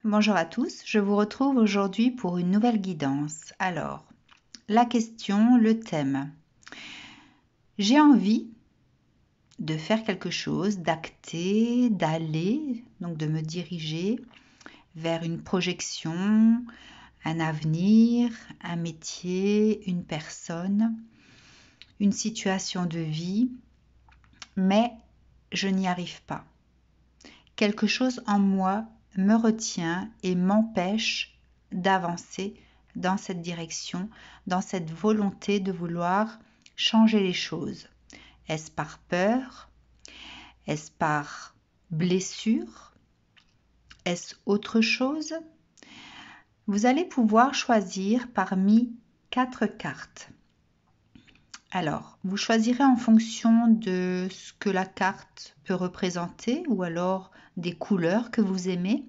Bonjour à tous, je vous retrouve aujourd'hui pour une nouvelle guidance. Alors, la question, le thème. J'ai envie de faire quelque chose, d'acter, d'aller, donc de me diriger vers une projection, un avenir, un métier, une personne, une situation de vie, mais je n'y arrive pas. Quelque chose en moi me retient et m'empêche d'avancer dans cette direction, dans cette volonté de vouloir changer les choses. Est-ce par peur? Est-ce par blessure? Est-ce autre chose? Vous allez pouvoir choisir parmi 4 cartes. Alors, vous choisirez en fonction de ce que la carte peut représenter ou alors des couleurs que vous aimez.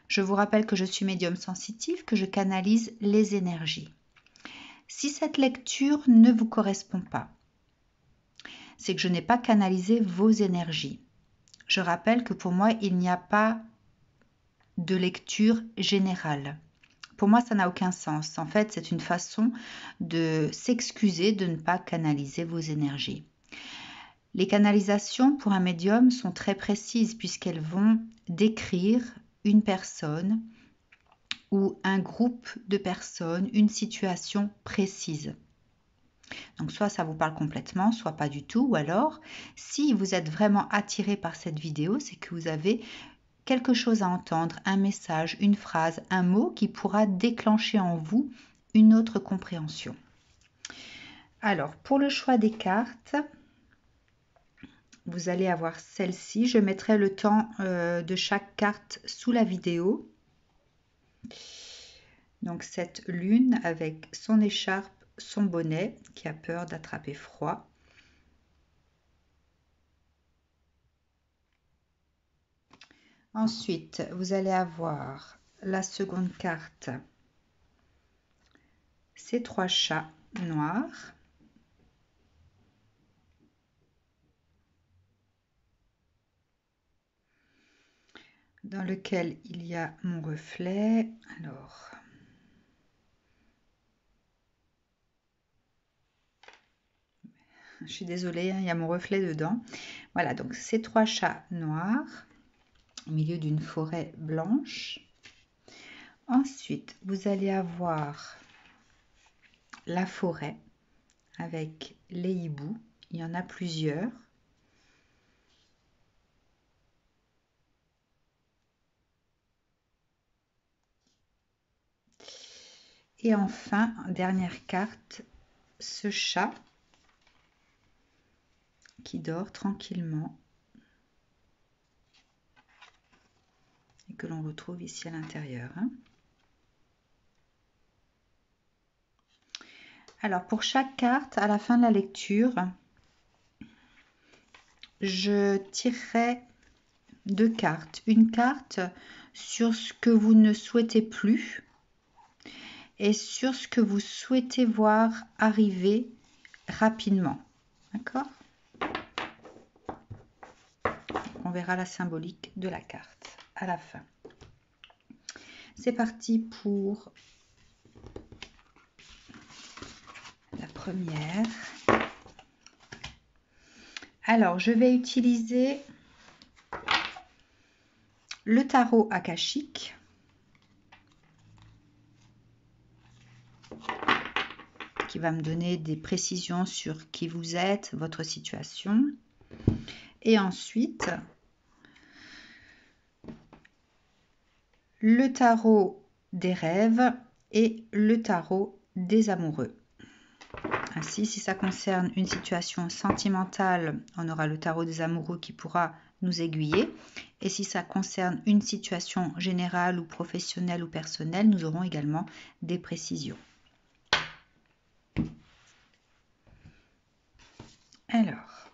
Je vous rappelle que je suis médium sensitif, que je canalise les énergies. Si cette lecture ne vous correspond pas, c'est que je n'ai pas canalisé vos énergies. Je rappelle que pour moi, il n'y a pas de lecture générale. Pour moi, ça n'a aucun sens. En fait, c'est une façon de s'excuser de ne pas canaliser vos énergies. Les canalisations pour un médium sont très précises puisqu'elles vont décrire une personne ou un groupe de personnes, une situation précise. Donc soit ça vous parle complètement, soit pas du tout, ou alors si vous êtes vraiment attiré par cette vidéo, c'est que vous avez quelque chose à entendre, un message, une phrase, un mot qui pourra déclencher en vous une autre compréhension. Alors, pour le choix des cartes, vous allez avoir celle-ci. Je mettrai le temps de chaque carte sous la vidéo. Donc, cette lune avec son écharpe, son bonnet, qui a peur d'attraper froid. Ensuite, vous allez avoir la seconde carte, ces 3 chats noirs. Dans lequel il y a mon reflet. Alors, je suis désolée, il y a mon reflet dedans. Voilà, donc ces 3 chats noirs au milieu d'une forêt blanche. Ensuite, vous allez avoir la forêt avec les hiboux. Il y en a plusieurs. Et enfin, dernière carte, ce chat qui dort tranquillement et que l'on retrouve ici à l'intérieur. Alors, pour chaque carte, à la fin de la lecture, je tirerai 2 cartes. Une carte sur ce que vous ne souhaitez plus et sur ce que vous souhaitez voir arriver rapidement. D'accord? On verra la symbolique de la carte à la fin. C'est parti pour la première. Alors, je vais utiliser le tarot akashique. Qui va me donner des précisions sur qui vous êtes, votre situation. Et ensuite, le tarot des rêves et le tarot des amoureux. Ainsi, si ça concerne une situation sentimentale, on aura le tarot des amoureux qui pourra nous aiguiller. Et si ça concerne une situation générale ou professionnelle ou personnelle, nous aurons également des précisions. Alors,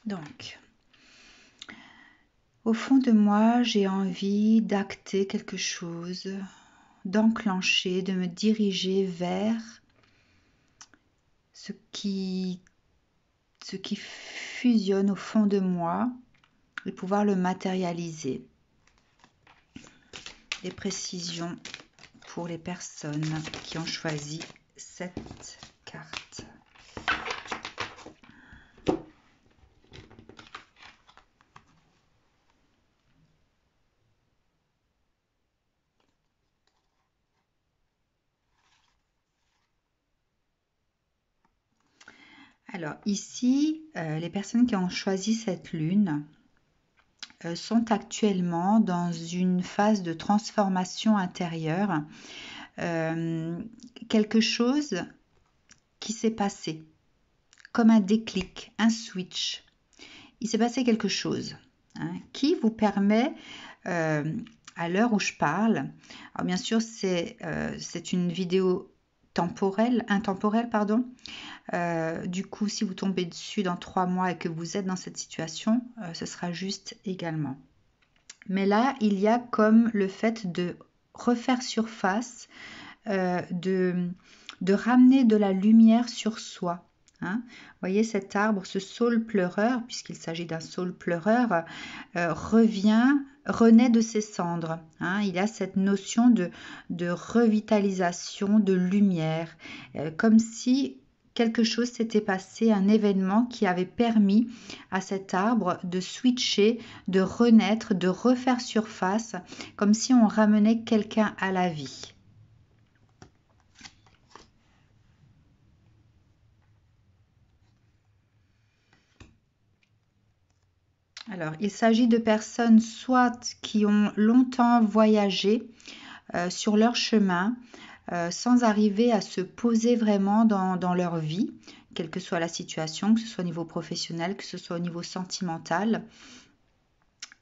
donc, au fond de moi, j'ai envie d'acter quelque chose, d'enclencher, de me diriger vers ce qui fusionne au fond de moi et pouvoir le matérialiser. Les précisions pour les personnes qui ont choisi cette carte. Alors ici, les personnes qui ont choisi cette lune sont actuellement dans une phase de transformation intérieure. Quelque chose qui s'est passé, comme un déclic, un switch. Il s'est passé quelque chose qui vous permet, à l'heure où je parle, alors bien sûr c'est une vidéo intemporelle, pardon. Du coup, si vous tombez dessus dans 3 mois et que vous êtes dans cette situation, ce sera juste également. Mais là, il y a comme le fait de refaire surface, de ramener de la lumière sur soi. Vous voyez cet arbre, ce saule pleureur, puisqu'il s'agit d'un saule pleureur, renaît de ses cendres. Il a cette notion de revitalisation, de lumière, comme si quelque chose s'était passé, un événement qui avait permis à cet arbre de switcher, de renaître, de refaire surface, comme si on ramenait quelqu'un à la vie. Alors, il s'agit de personnes soit qui ont longtemps voyagé sur leur chemin, sans arriver à se poser vraiment dans leur vie, quelle que soit la situation, que ce soit au niveau professionnel, que ce soit au niveau sentimental,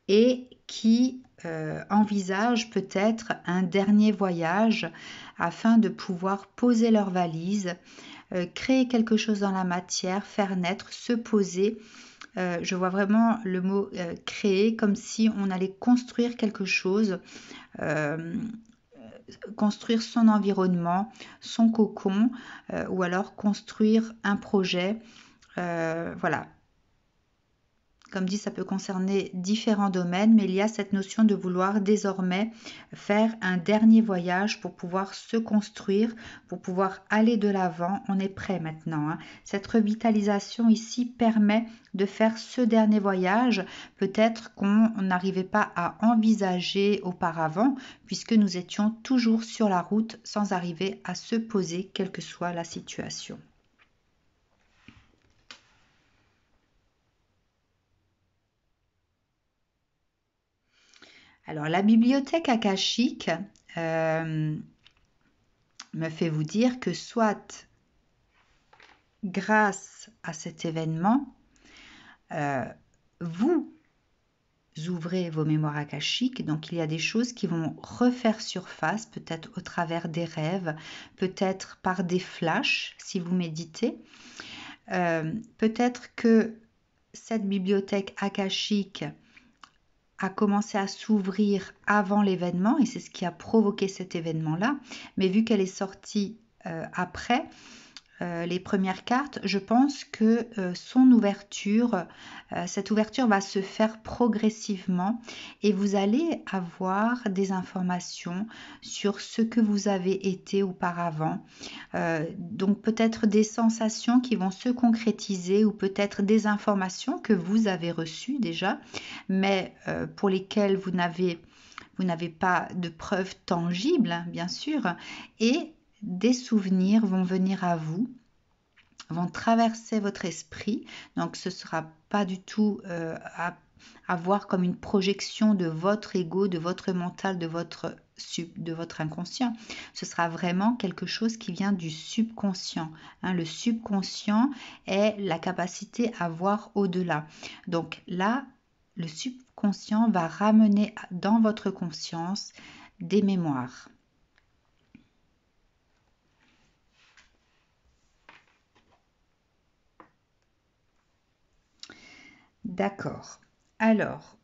et qui envisagent peut-être un dernier voyage afin de pouvoir poser leurs valises, créer quelque chose dans la matière, faire naître, se poser. Je vois vraiment le mot créer, comme si on allait construire quelque chose, construire son environnement, son cocon, ou alors construire un projet. Voilà. Comme dit, ça peut concerner différents domaines, mais il y a cette notion de vouloir désormais faire un dernier voyage pour pouvoir se construire, pour pouvoir aller de l'avant. On est prêt maintenant. Cette revitalisation ici permet de faire ce dernier voyage, peut-être qu'on n'arrivait pas à envisager auparavant, puisque nous étions toujours sur la route sans arriver à se poser, quelle que soit la situation. Alors, la bibliothèque akashique me fait vous dire que soit grâce à cet événement, vous ouvrez vos mémoires akashiques, donc il y a des choses qui vont refaire surface, peut-être au travers des rêves, peut-être par des flashs si vous méditez. Peut-être que cette bibliothèque akashique a commencé à s'ouvrir avant l'événement et c'est ce qui a provoqué cet événement-là. Mais vu qu'elle est sortie après les premières cartes, je pense que son ouverture, cette ouverture va se faire progressivement et vous allez avoir des informations sur ce que vous avez été auparavant. Donc peut-être des sensations qui vont se concrétiser ou peut-être des informations que vous avez reçues déjà, mais pour lesquelles vous n'avez pas de preuves tangibles, bien sûr, et des souvenirs vont venir à vous, vont traverser votre esprit. Donc ce ne sera pas du tout à voir comme une projection de votre ego, de votre mental, de votre inconscient. Ce sera vraiment quelque chose qui vient du subconscient. Le subconscient est la capacité à voir au-delà. Donc là, le subconscient va ramener dans votre conscience des mémoires. D'accord. Alors,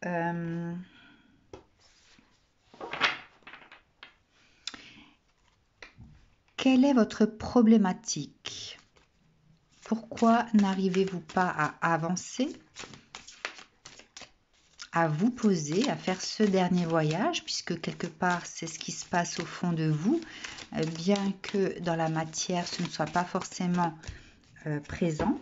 quelle est votre problématique? Pourquoi n'arrivez-vous pas à avancer, à vous poser, à faire ce dernier voyage, puisque quelque part c'est ce qui se passe au fond de vous, bien que dans la matière ce ne soit pas forcément présent.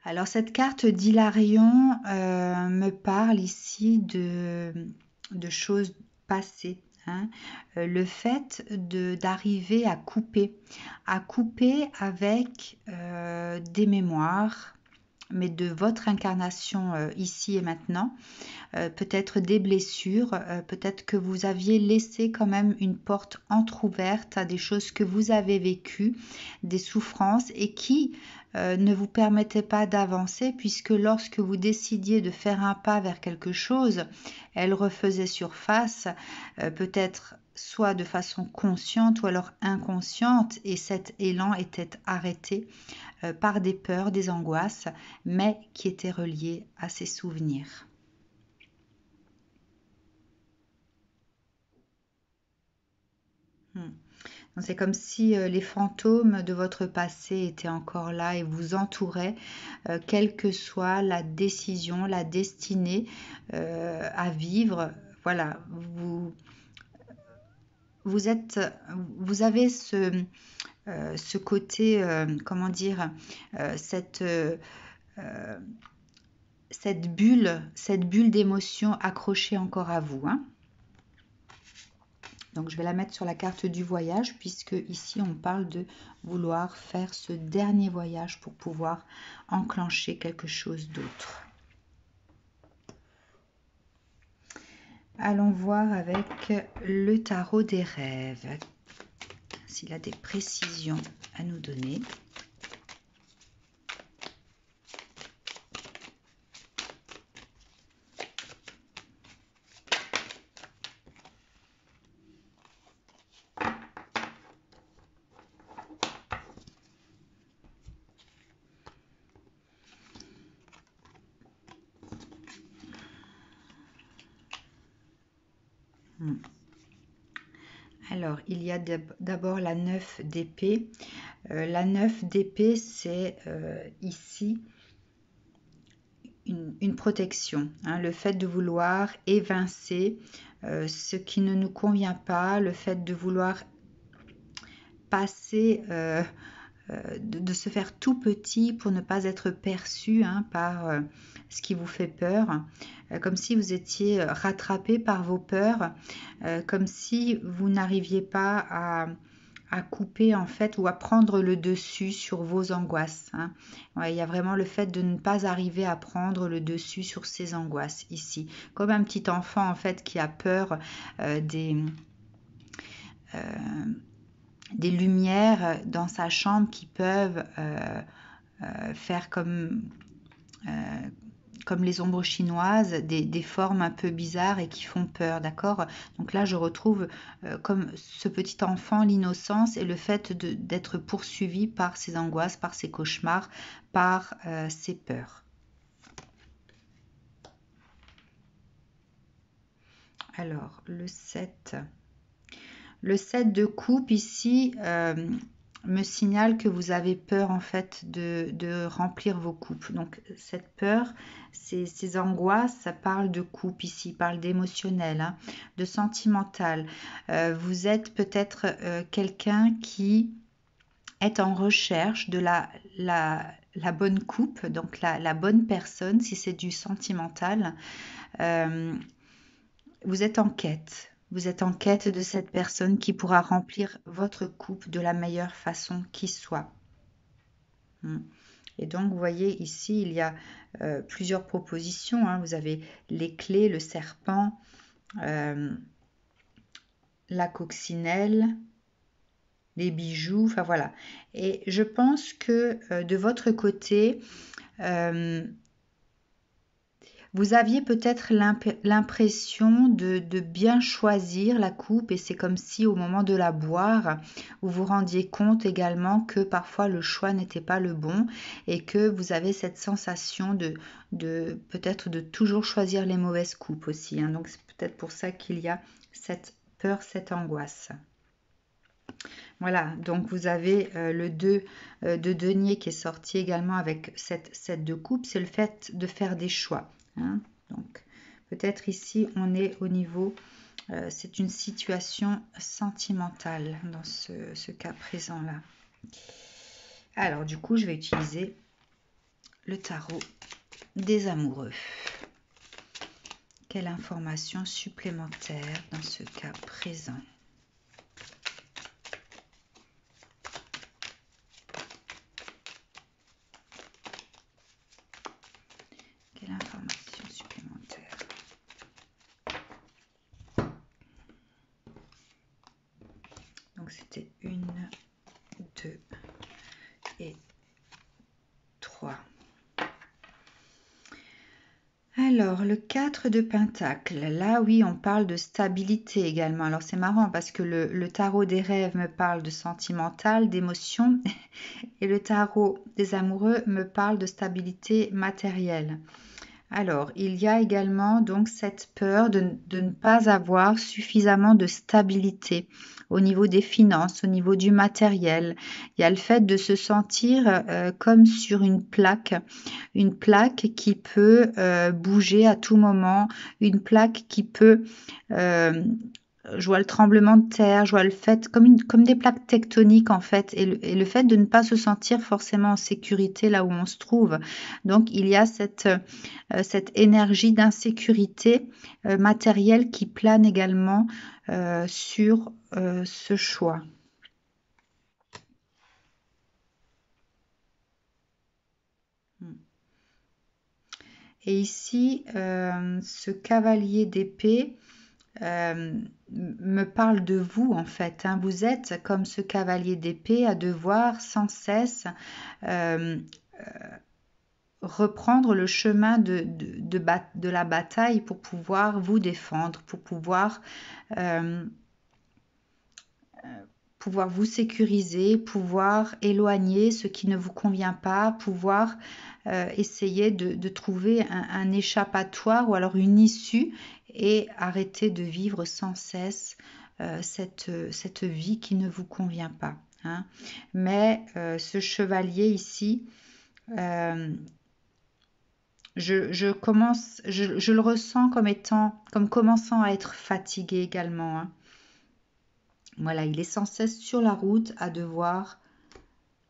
Alors cette carte d'Hilarion me parle ici de choses passées. Hein. Le fait d'arriver à couper avec des mémoires, mais de votre incarnation ici et maintenant, peut-être des blessures, peut-être que vous aviez laissé quand même une porte entrouverte à des choses que vous avez vécues, des souffrances et qui ne vous permettaient pas d'avancer puisque lorsque vous décidiez de faire un pas vers quelque chose, elles refaisaient surface, peut-être soit de façon consciente ou alors inconsciente et cet élan était arrêté par des peurs, des angoisses, mais qui étaient reliées à ces souvenirs. C'est comme si les fantômes de votre passé étaient encore là et vous entouraient, quelle que soit la décision, la destinée à vivre. Voilà, vous avez ce côté, comment dire, cette bulle d'émotion accrochée encore à vous. Hein. Donc je vais la mettre sur la carte du voyage puisque ici on parle de vouloir faire ce dernier voyage pour pouvoir enclencher quelque chose d'autre. Allons voir avec le tarot des rêves s'il a des précisions à nous donner. Alors, il y a d'abord la 9 d'épée. La 9 d'épée, c'est ici une protection. Hein, le fait de vouloir évincer ce qui ne nous convient pas, le fait de vouloir passer, de se faire tout petit pour ne pas être perçu hein, par ce qui vous fait peur, comme si vous étiez rattrapé par vos peurs, comme si vous n'arriviez pas à couper en fait ou à prendre le dessus sur vos angoisses. Hein. Ouais, il y a vraiment le fait de ne pas arriver à prendre le dessus sur ses angoisses ici, comme un petit enfant en fait qui a peur des lumières dans sa chambre qui peuvent faire comme les ombres chinoises, des formes un peu bizarres et qui font peur, d'accord? Donc là, je retrouve comme ce petit enfant, l'innocence et le fait d'être poursuivi par ses angoisses, par ses cauchemars, par ses peurs. Alors, le 7. Le 7 de coupe ici me signale que vous avez peur en fait de remplir vos coupes. Donc cette peur, ces angoisses, ça parle de coupe ici, parle d'émotionnel, hein, de sentimental. Vous êtes peut-être quelqu'un qui est en recherche de la bonne coupe, donc la bonne personne, si c'est du sentimental. Vous êtes en quête. Vous êtes en quête de cette personne qui pourra remplir votre coupe de la meilleure façon qui soit. Et donc, vous voyez ici, il y a plusieurs propositions. Hein. Vous avez les clés, le serpent, la coccinelle, les bijoux, enfin voilà. Et je vous Vous aviez peut-être l'impression de bien choisir la coupe et c'est comme si au moment de la boire, vous vous rendiez compte également que parfois le choix n'était pas le bon et que vous avez cette sensation de peut-être de toujours choisir les mauvaises coupes aussi, hein. Donc c'est peut-être pour ça qu'il y a cette peur, cette angoisse. Voilà, donc vous avez le 2 de denier qui est sorti également avec cette 7 de coupe, c'est le fait de faire des choix, hein. Donc peut-être ici on est au niveau, c'est une situation sentimentale dans ce cas présent là. Alors du coup je vais utiliser le tarot des amoureux. Quelle information supplémentaire dans ce cas présent? Quelle information supplémentaire? Donc c'était 1, 2 et 3. Alors, le 4 de Pentacle, là oui, on parle de stabilité également. Alors c'est marrant parce que le tarot des rêves me parle de sentimental, d'émotion, et le tarot des amoureux me parle de stabilité matérielle. Alors, il y a également donc cette peur de ne pas avoir suffisamment de stabilité au niveau des finances, au niveau du matériel. Il y a le fait de se sentir comme sur une plaque qui peut bouger à tout moment, une plaque qui peut... je vois le tremblement de terre, je vois le fait comme des plaques tectoniques en fait, et le fait de ne pas se sentir forcément en sécurité là où on se trouve. Donc il y a cette énergie d'insécurité matérielle qui plane également sur ce choix. Et ici, ce cavalier d'épée me parle de vous en fait, hein. Vous êtes comme ce cavalier d'épée à devoir sans cesse reprendre le chemin de la bataille pour pouvoir vous défendre, pour pouvoir vous sécuriser, pouvoir éloigner ce qui ne vous convient pas, pouvoir essayer de trouver un échappatoire ou alors une issue et arrêter de vivre sans cesse cette vie qui ne vous convient pas, hein. Mais ce chevalier ici, je le ressens comme commençant à être fatigué également, hein. Voilà, il est sans cesse sur la route à devoir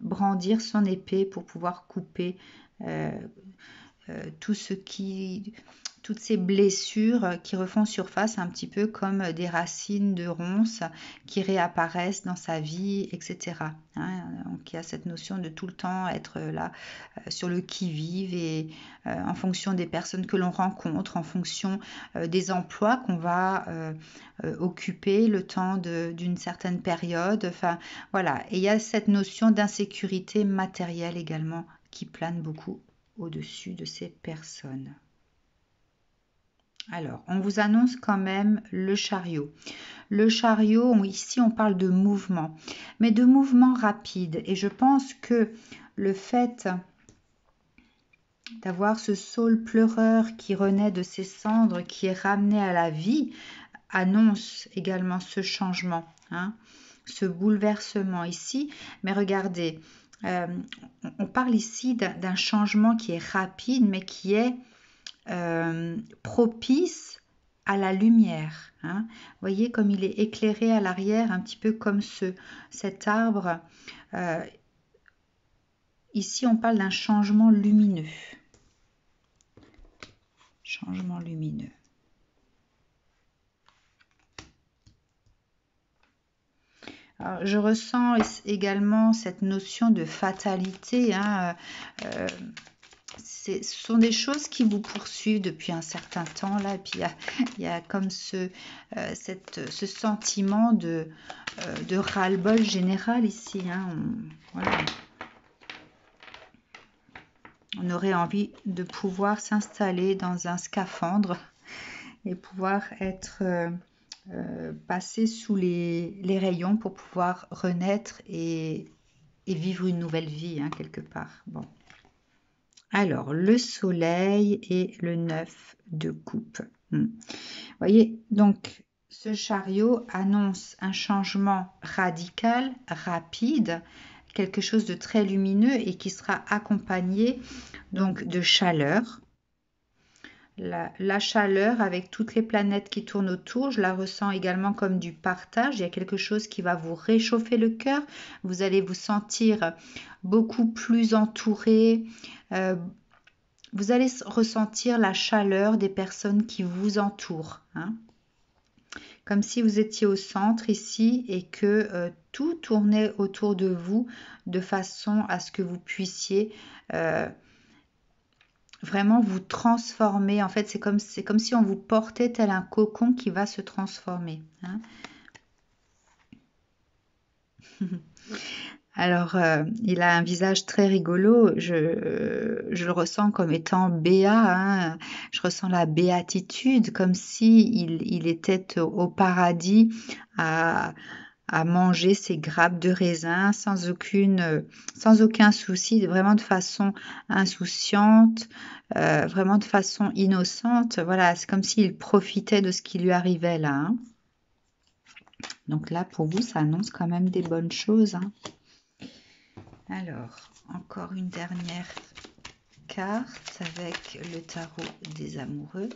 brandir son épée pour pouvoir couper euh, toutes ces blessures qui refont surface un petit peu comme des racines de ronces qui réapparaissent dans sa vie, etc. Hein, donc il y a cette notion de tout le temps être là sur le qui-vive et en fonction des personnes que l'on rencontre, en fonction des emplois qu'on va occuper le temps d'une certaine période. Enfin voilà, et il y a cette notion d'insécurité matérielle également qui plane beaucoup au-dessus de ces personnes. Alors, on vous annonce quand même le chariot. Le chariot, ici on parle de mouvement, mais de mouvement rapide. Et je pense que le fait d'avoir ce saule pleureur qui renaît de ses cendres, qui est ramené à la vie, annonce également ce changement, hein, ce bouleversement ici. Mais regardez, on parle ici d'un changement qui est rapide, mais qui est propice à la lumière, hein. Voyez comme il est éclairé à l'arrière, un petit peu comme cet arbre. Ici, on parle d'un changement lumineux. Changement lumineux. Alors, je ressens également cette notion de fatalité, hein. Ce sont des choses qui vous poursuivent depuis un certain temps là, et puis il y a comme ce sentiment de ras-le-bol général ici, hein. Voilà. On aurait envie de pouvoir s'installer dans un scaphandre et pouvoir être passé sous les rayons pour pouvoir renaître et vivre une nouvelle vie, hein, quelque part. Bon. Alors, le soleil et le 9 de coupe. Vous voyez, donc, ce chariot annonce un changement radical, rapide, quelque chose de très lumineux et qui sera accompagné donc de chaleur. La chaleur avec toutes les planètes qui tournent autour, je la ressens également comme du partage. Il y a quelque chose qui va vous réchauffer le cœur. Vous allez vous sentir beaucoup plus entouré. Vous allez ressentir la chaleur des personnes qui vous entourent, hein. Comme si vous étiez au centre ici et que tout tournait autour de vous de façon à ce que vous puissiez vraiment vous transformer. En fait, c'est comme si on vous portait tel un cocon qui va se transformer, hein. Alors, il a un visage très rigolo. Je le ressens comme étant béat, hein. Je ressens la béatitude, comme si il était au paradis à manger ses grappes de raisin sans aucun souci, vraiment de façon insouciante, vraiment de façon innocente. Voilà, c'est comme s'il profitait de ce qui lui arrivait là, hein. Donc là, pour vous, ça annonce quand même des bonnes choses, hein. Alors, encore une dernière carte avec le tarot des amoureux.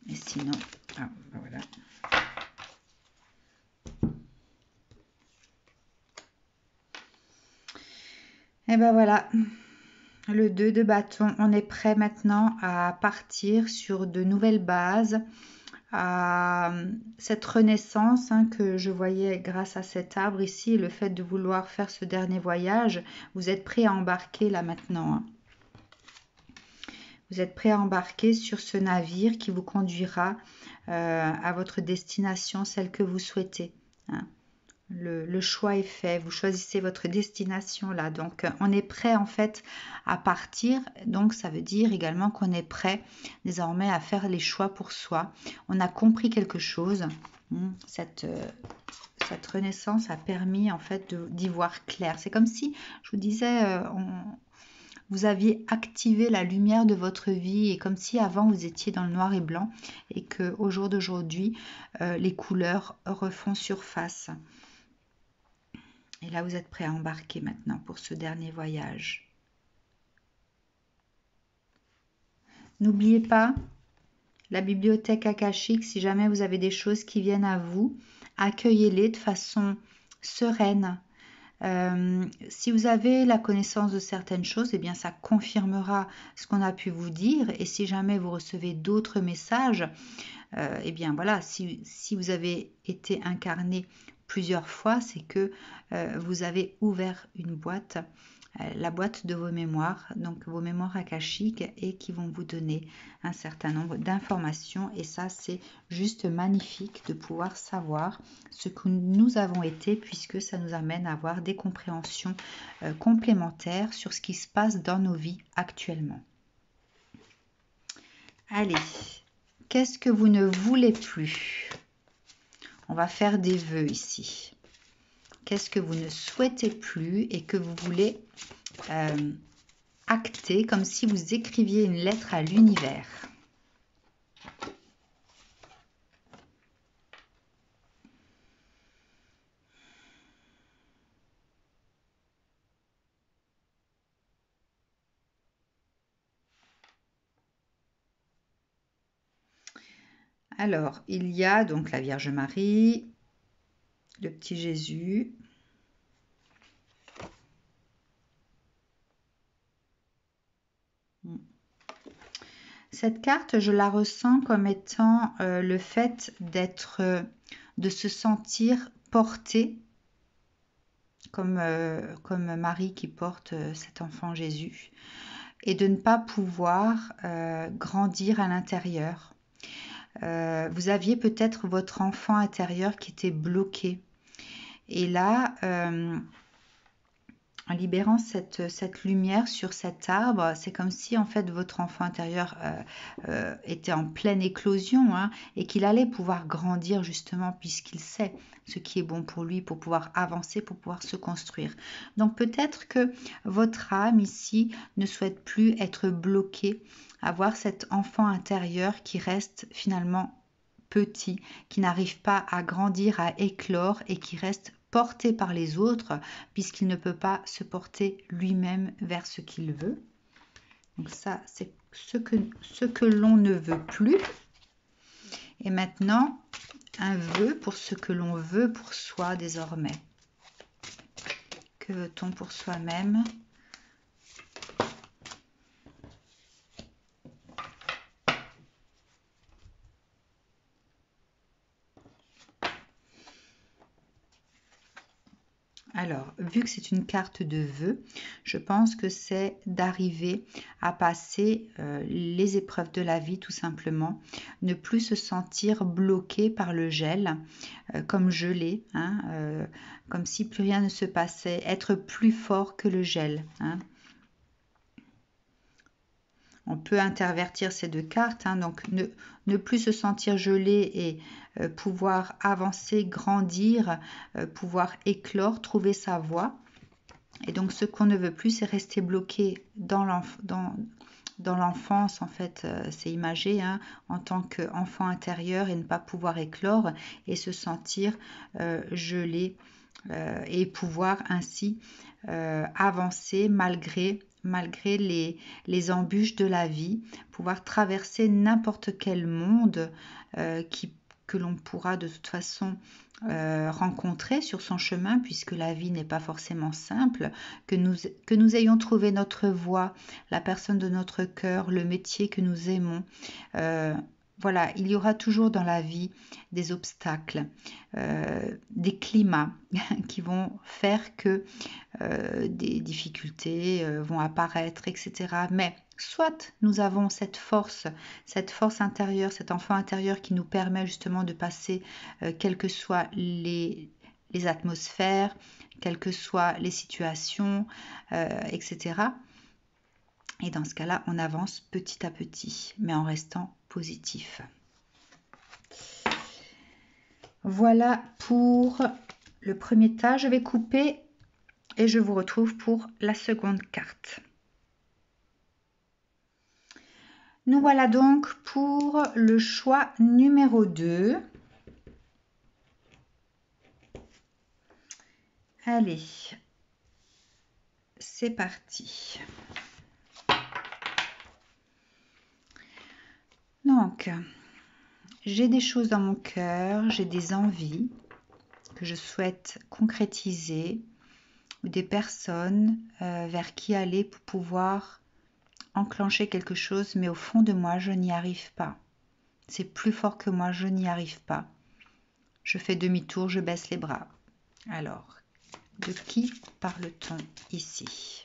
Et sinon, ben voilà. Et ben voilà, le 2 de bâton. On est prêt maintenant à partir sur de nouvelles bases, à cette renaissance, hein, que je voyais grâce à cet arbre ici, le fait de vouloir faire ce dernier voyage. Vous êtes prêt à embarquer là maintenant, hein. Vous êtes prêt à embarquer sur ce navire qui vous conduira à votre destination, celle que vous souhaitez, hein. Le choix est fait, vous choisissez votre destination là, donc on est prêt en fait à partir, donc ça veut dire également qu'on est prêt désormais à faire les choix pour soi. On a compris quelque chose, cette renaissance a permis en fait d'y voir clair. C'est comme si, je vous disais, vous aviez activé la lumière de votre vie et comme si avant vous étiez dans le noir et blanc et qu'au jour d'aujourd'hui, les couleurs refont surface. Et là, vous êtes prêt à embarquer maintenant pour ce dernier voyage. N'oubliez pas la bibliothèque akashique. Si jamais vous avez des choses qui viennent à vous, accueillez-les de façon sereine. Si vous avez la connaissance de certaines choses, eh bien ça confirmera ce qu'on a pu vous dire. Et si jamais vous recevez d'autres messages, eh bien voilà, si vous avez été incarné plusieurs fois, c'est que vous avez ouvert une boîte, la boîte de vos mémoires, donc vos mémoires akashiques, et qui vont vous donner un certain nombre d'informations. Et ça, c'est juste magnifique de pouvoir savoir ce que nous avons été, puisque ça nous amène à avoir des compréhensions complémentaires sur ce qui se passe dans nos vies actuellement. Allez, qu'est-ce que vous ne voulez plus? On va faire des vœux ici. Qu'est-ce que vous ne souhaitez plus et que vous voulez acter comme si vous écriviez une lettre à l'univers? Alors, il y a donc la Vierge Marie, le petit Jésus. Cette carte, je la ressens comme étant le fait de se sentir porté, comme Marie qui porte cet enfant Jésus, et de ne pas pouvoir grandir à l'intérieur. Vous aviez peut-être votre enfant intérieur qui était bloqué, Et là, en libérant cette lumière sur cet arbre, c'est comme si en fait votre enfant intérieur était en pleine éclosion, hein, et qu'il allait pouvoir grandir justement puisqu'il sait ce qui est bon pour lui, pour pouvoir avancer, pour pouvoir se construire. Donc peut-être que votre âme ici ne souhaite plus être bloquée, avoir cet enfant intérieur qui reste finalement petit, qui n'arrive pas à grandir, à éclore et qui reste porté par les autres puisqu'il ne peut pas se porter lui-même vers ce qu'il veut. Donc ça, c'est ce que l'on ne veut plus. Et maintenant, un vœu pour ce que l'on veut pour soi désormais. Que veut-on pour soi-même ? Alors, vu que c'est une carte de vœux, je pense que c'est d'arriver à passer les épreuves de la vie tout simplement, ne plus se sentir bloqué par le gel, comme gelé, hein, comme si plus rien ne se passait, être plus fort que le gel, hein. On peut intervertir ces deux cartes, hein, donc ne plus se sentir gelé et pouvoir avancer, grandir, pouvoir éclore, trouver sa voie. Et donc ce qu'on ne veut plus, c'est rester bloqué dans l'enfance, en fait, c'est imagé, hein, en tant qu'enfant intérieur et ne pas pouvoir éclore et se sentir gelé et pouvoir ainsi avancer malgré les embûches de la vie, pouvoir traverser n'importe quel monde que l'on pourra de toute façon rencontrer sur son chemin, puisque la vie n'est pas forcément simple, que nous ayons trouvé notre voie, la personne de notre cœur, le métier que nous aimons. Voilà, il y aura toujours dans la vie des obstacles, des climats qui vont faire que des difficultés vont apparaître, etc. Mais soit nous avons cette force intérieure, cet enfant intérieur qui nous permet justement de passer quelles que soient les atmosphères, quelles que soient les situations, etc. Et dans ce cas-là, on avance petit à petit, mais en restant positif. Voilà pour le premier tas. Je vais couper et je vous retrouve pour la seconde carte. Nous voilà donc pour le choix numéro 2. Allez, c'est parti. Donc, j'ai des choses dans mon cœur, j'ai des envies que je souhaite concrétiser, ou des personnes vers qui aller pour pouvoir enclencher quelque chose, mais au fond de moi, je n'y arrive pas. C'est plus fort que moi, je n'y arrive pas. Je fais demi-tour, je baisse les bras. Alors, de qui parle-t-on ici ?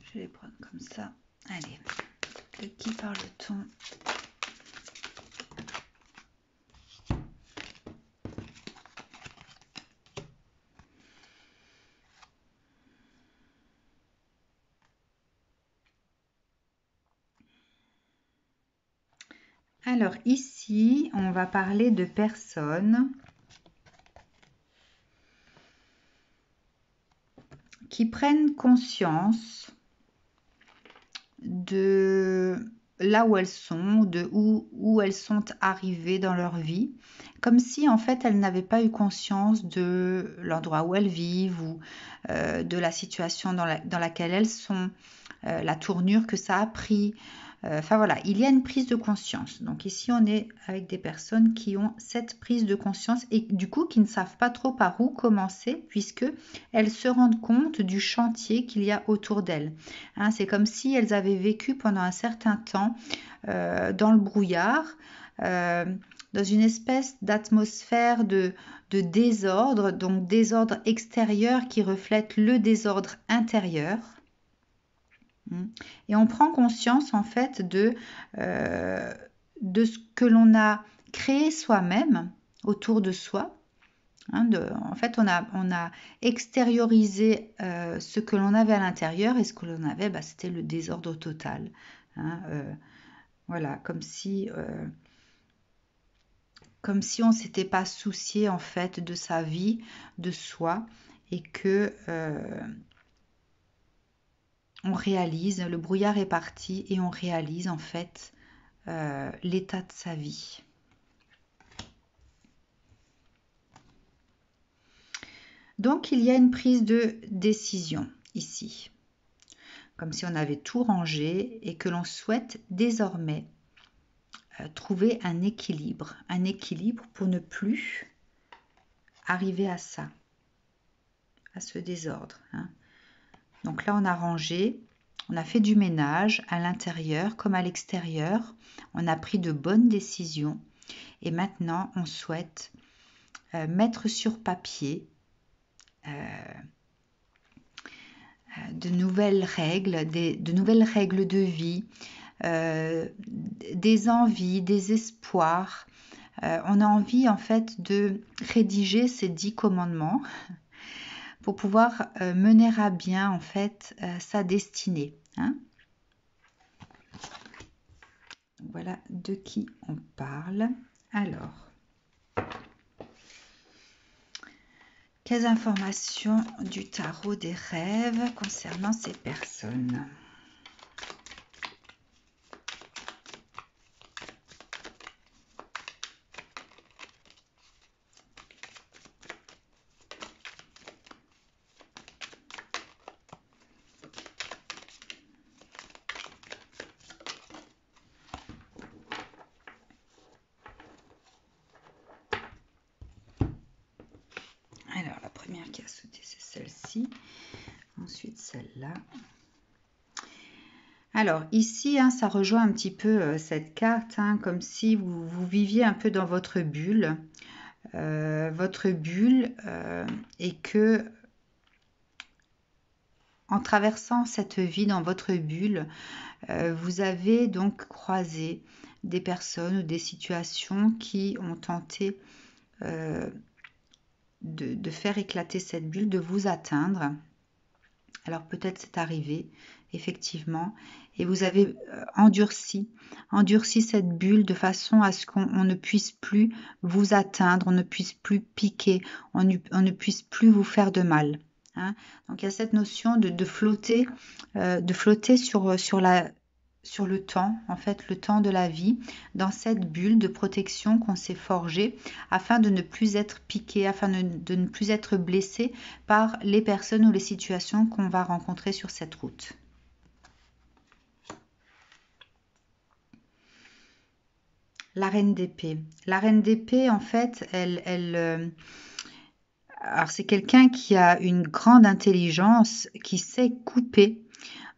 Je vais les prendre comme ça. Allez, de qui parle-t-on ? Alors ici, on va parler de personnes qui prennent conscience de là où elles sont, de où elles sont arrivées dans leur vie, comme si en fait elles n'avaient pas eu conscience de l'endroit où elles vivent ou de la situation dans laquelle elles sont. la tournure que ça a pris. Enfin voilà, il y a une prise de conscience. Donc ici, on est avec des personnes qui ont cette prise de conscience et du coup qui ne savent pas trop par où commencer puisque elles se rendent compte du chantier qu'il y a autour d'elles. Hein, c'est comme si elles avaient vécu pendant un certain temps dans le brouillard, dans une espèce d'atmosphère de désordre, donc désordre extérieur qui reflète le désordre intérieur. Et on prend conscience en fait de ce que l'on a créé soi-même autour de soi. Hein, en fait, on a extériorisé ce que l'on avait à l'intérieur et ce que l'on avait, bah, c'était le désordre total. Hein, voilà, comme si on ne s'était pas soucié en fait de sa vie, de soi, et que on réalise, le brouillard est parti et on réalise en fait l'état de sa vie. Donc il y a une prise de décision ici, comme si on avait tout rangé et que l'on souhaite désormais trouver un équilibre pour ne plus arriver à ça, à ce désordre. Hein. Donc là, on a rangé, on a fait du ménage à l'intérieur comme à l'extérieur. On a pris de bonnes décisions et maintenant, on souhaite mettre sur papier de nouvelles règles, de nouvelles règles de vie, des envies, des espoirs. On a envie en fait de rédiger ces 10 commandements pour pouvoir mener à bien en fait sa destinée. Hein. Voilà de qui on parle. Alors, quelles informations du tarot des rêves concernant ces personnes ? Alors, la première qui a sauté, c'est celle-ci. Ensuite, celle-là. Alors, ici, hein, ça rejoint un petit peu cette carte, hein, comme si vous viviez un peu dans votre bulle. Et que, en traversant cette vie dans votre bulle, vous avez donc croisé des personnes ou des situations qui ont tenté de faire éclater cette bulle, de vous atteindre. Alors peut-être c'est arrivé, effectivement, et vous avez endurci cette bulle de façon à ce qu'on ne puisse plus vous atteindre, on ne puisse plus piquer, on ne puisse plus vous faire de mal. Hein. Donc il y a cette notion de flotter sur le temps, en fait, le temps de la vie, dans cette bulle de protection qu'on s'est forgée afin de ne plus être piqué, afin de ne plus être blessé par les personnes ou les situations qu'on va rencontrer sur cette route. La reine d'épée. La reine d'épée, en fait, alors c'est quelqu'un qui a une grande intelligence, qui sait couper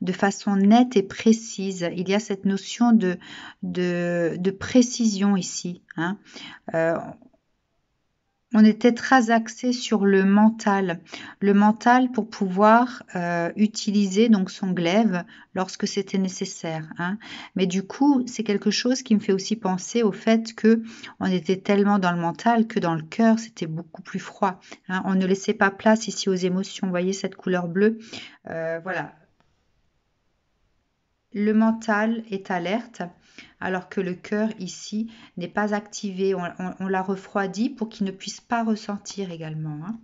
de façon nette et précise. Il y a cette notion de précision ici. Hein. On était très axé sur le mental pour pouvoir utiliser donc son glaive lorsque c'était nécessaire. Hein. Mais du coup, c'est quelque chose qui me fait aussi penser au fait que on était tellement dans le mental que dans le cœur, c'était beaucoup plus froid. Hein. On ne laissait pas place ici aux émotions. Vous voyez cette couleur bleue, voilà. Le mental est alerte, alors que le cœur ici n'est pas activé. On l'a refroidi pour qu'il ne puisse pas ressentir également. Hein.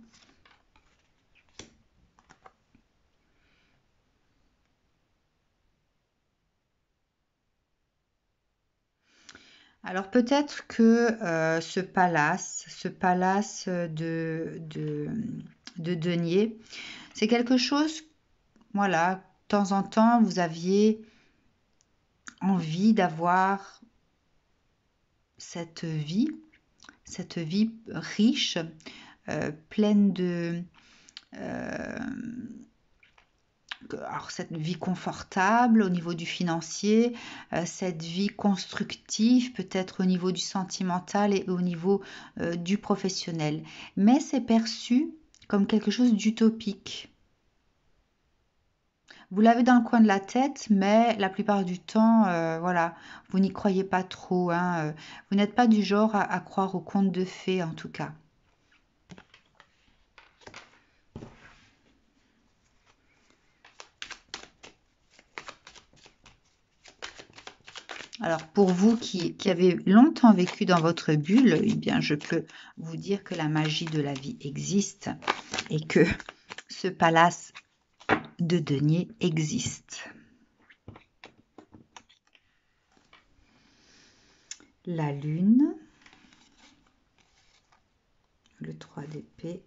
Alors peut-être que ce palace de denier, c'est quelque chose, voilà, temps en temps, vous aviez envie d'avoir cette vie riche, pleine de... alors cette vie confortable au niveau du financier, cette vie constructive peut-être au niveau du sentimental et au niveau du professionnel. Mais c'est perçu comme quelque chose d'utopique. Vous l'avez dans le coin de la tête, mais la plupart du temps, voilà, vous n'y croyez pas trop, hein, vous n'êtes pas du genre à croire aux contes de fées en tout cas. Alors, pour vous qui avez longtemps vécu dans votre bulle, eh bien, je peux vous dire que la magie de la vie existe et que ce palace de denier existe. La lune, le 3 d'épée,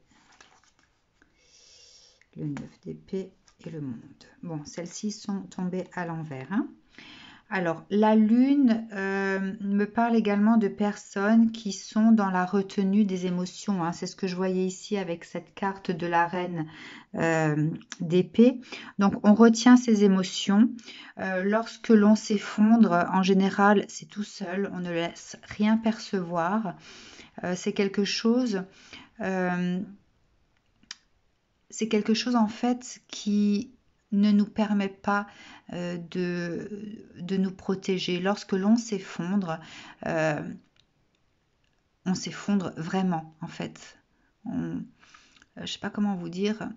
le 9 d'épée et le monde. Bon, celles-ci sont tombées à l'envers, hein. Alors, la lune me parle également de personnes qui sont dans la retenue des émotions, hein. C'est ce que je voyais ici avec cette carte de la reine d'épée. Donc, on retient ses émotions. Lorsque l'on s'effondre, en général, c'est tout seul. On ne laisse rien percevoir. C'est quelque chose en fait qui ne nous permet pas de nous protéger. Lorsque l'on s'effondre vraiment en fait. Je ne sais pas comment vous dire,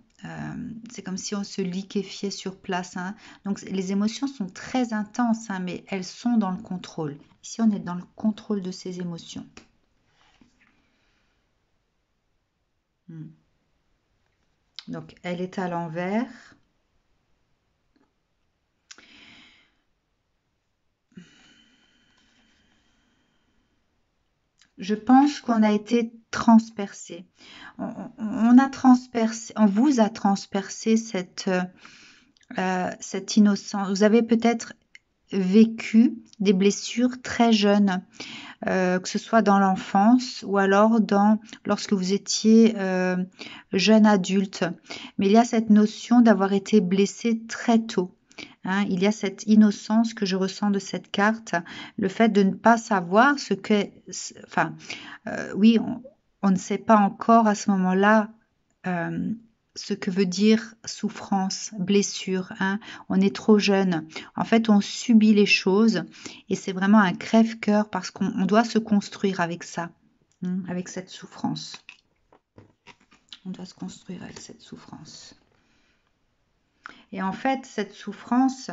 c'est comme si on se liquéfiait sur place, hein. Donc les émotions sont très intenses, hein, mais elles sont dans le contrôle. Ici on est dans le contrôle de ces émotions. Donc elle est à l'envers. Je pense qu'on a été transpercé. On a transpercé, on vous a transpercé cette innocence. Vous avez peut-être vécu des blessures très jeunes, que ce soit dans l'enfance ou alors lorsque vous étiez jeune adulte. Mais il y a cette notion d'avoir été blessé très tôt. Hein, il y a cette innocence que je ressens de cette carte, le fait de ne pas savoir ce que... Enfin, oui, on ne sait pas encore à ce moment-là ce que veut dire souffrance, blessure. Hein. On est trop jeune. En fait, on subit les choses et c'est vraiment un crève-cœur parce qu'on doit se construire avec ça, hein, avec cette souffrance. On doit se construire avec cette souffrance. Et en fait, cette souffrance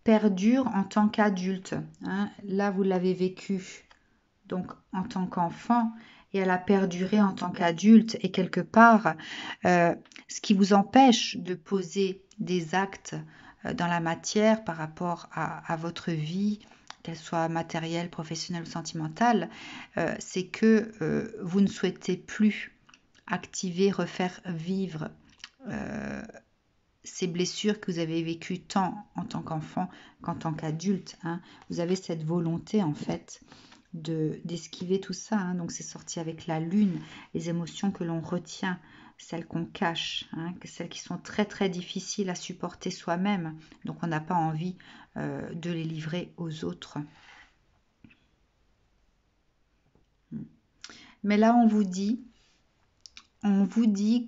perdure en tant qu'adulte. Hein. Là, vous l'avez vécu donc en tant qu'enfant et elle a perduré en tant qu'adulte. Et quelque part, ce qui vous empêche de poser des actes dans la matière par rapport à votre vie, qu'elle soit matérielle, professionnelle ou sentimentale, c'est que vous ne souhaitez plus activer, refaire vivre ces blessures que vous avez vécues tant en tant qu'enfant qu'en tant qu'adulte. Hein. Vous avez cette volonté en fait d'esquiver tout ça. Hein. Donc c'est sorti avec la lune, les émotions que l'on retient, celles qu'on cache, hein, celles qui sont très très difficiles à supporter soi-même. Donc on n'a pas envie de les livrer aux autres. Mais là on vous dit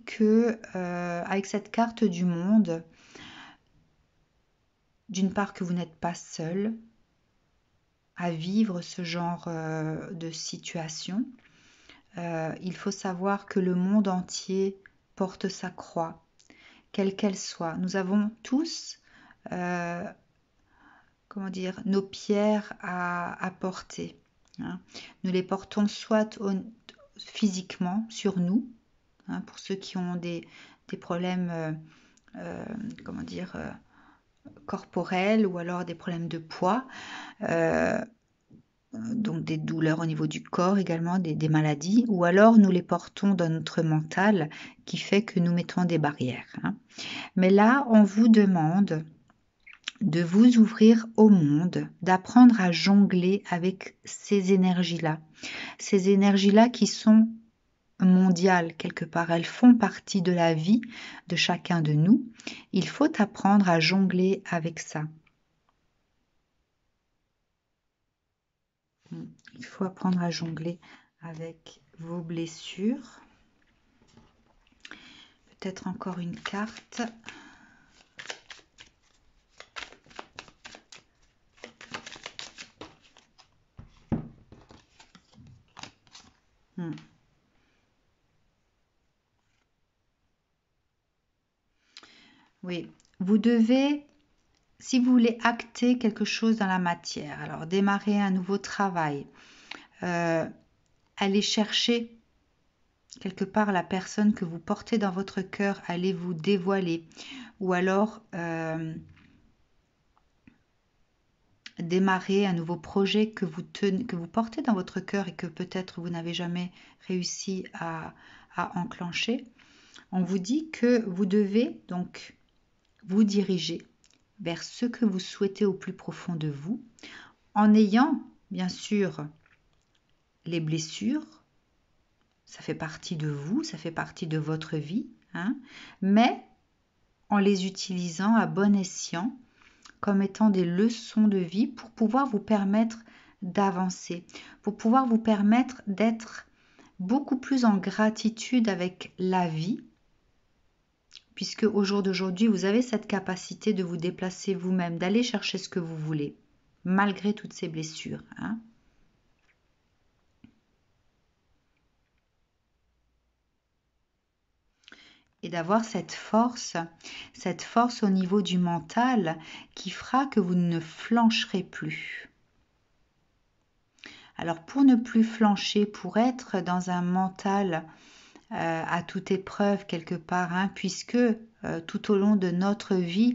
que avec cette carte du monde, d'une part que vous n'êtes pas seul à vivre ce genre de situation. Il faut savoir que le monde entier porte sa croix, quelle qu'elle soit. Nous avons tous, comment dire, nos pierres à porter. Hein. Nous les portons soit physiquement sur nous, hein, pour ceux qui ont des problèmes, comment dire, corporels ou alors des problèmes de poids. donc des douleurs au niveau du corps également, des maladies, ou alors nous les portons dans notre mental qui fait que nous mettons des barrières. Hein. Mais là, on vous demande de vous ouvrir au monde, d'apprendre à jongler avec ces énergies-là. Ces énergies-là qui sont mondiales quelque part, elles font partie de la vie de chacun de nous. Il faut apprendre à jongler avec ça. Il faut apprendre à jongler avec vos blessures. Peut-être encore une carte. Oui, vous devez, si vous voulez acter quelque chose dans la matière, alors démarrer un nouveau travail, aller chercher quelque part la personne que vous portez dans votre cœur, allez vous dévoiler, ou alors démarrer un nouveau projet que vous portez dans votre cœur et que peut-être vous n'avez jamais réussi à enclencher. On vous dit que vous devez donc vous diriger vers ce que vous souhaitez au plus profond de vous, en ayant bien sûr les blessures, ça fait partie de vous, ça fait partie de votre vie, hein, mais en les utilisant à bon escient comme étant des leçons de vie pour pouvoir vous permettre d'avancer, pour pouvoir vous permettre d'être beaucoup plus en gratitude avec la vie, puisque au jour d'aujourd'hui, vous avez cette capacité de vous déplacer vous-même, d'aller chercher ce que vous voulez, malgré toutes ces blessures. Hein. Et d'avoir cette force au niveau du mental qui fera que vous ne flancherez plus. Alors pour ne plus flancher, pour être dans un mental à toute épreuve quelque part, hein, puisque tout au long de notre vie,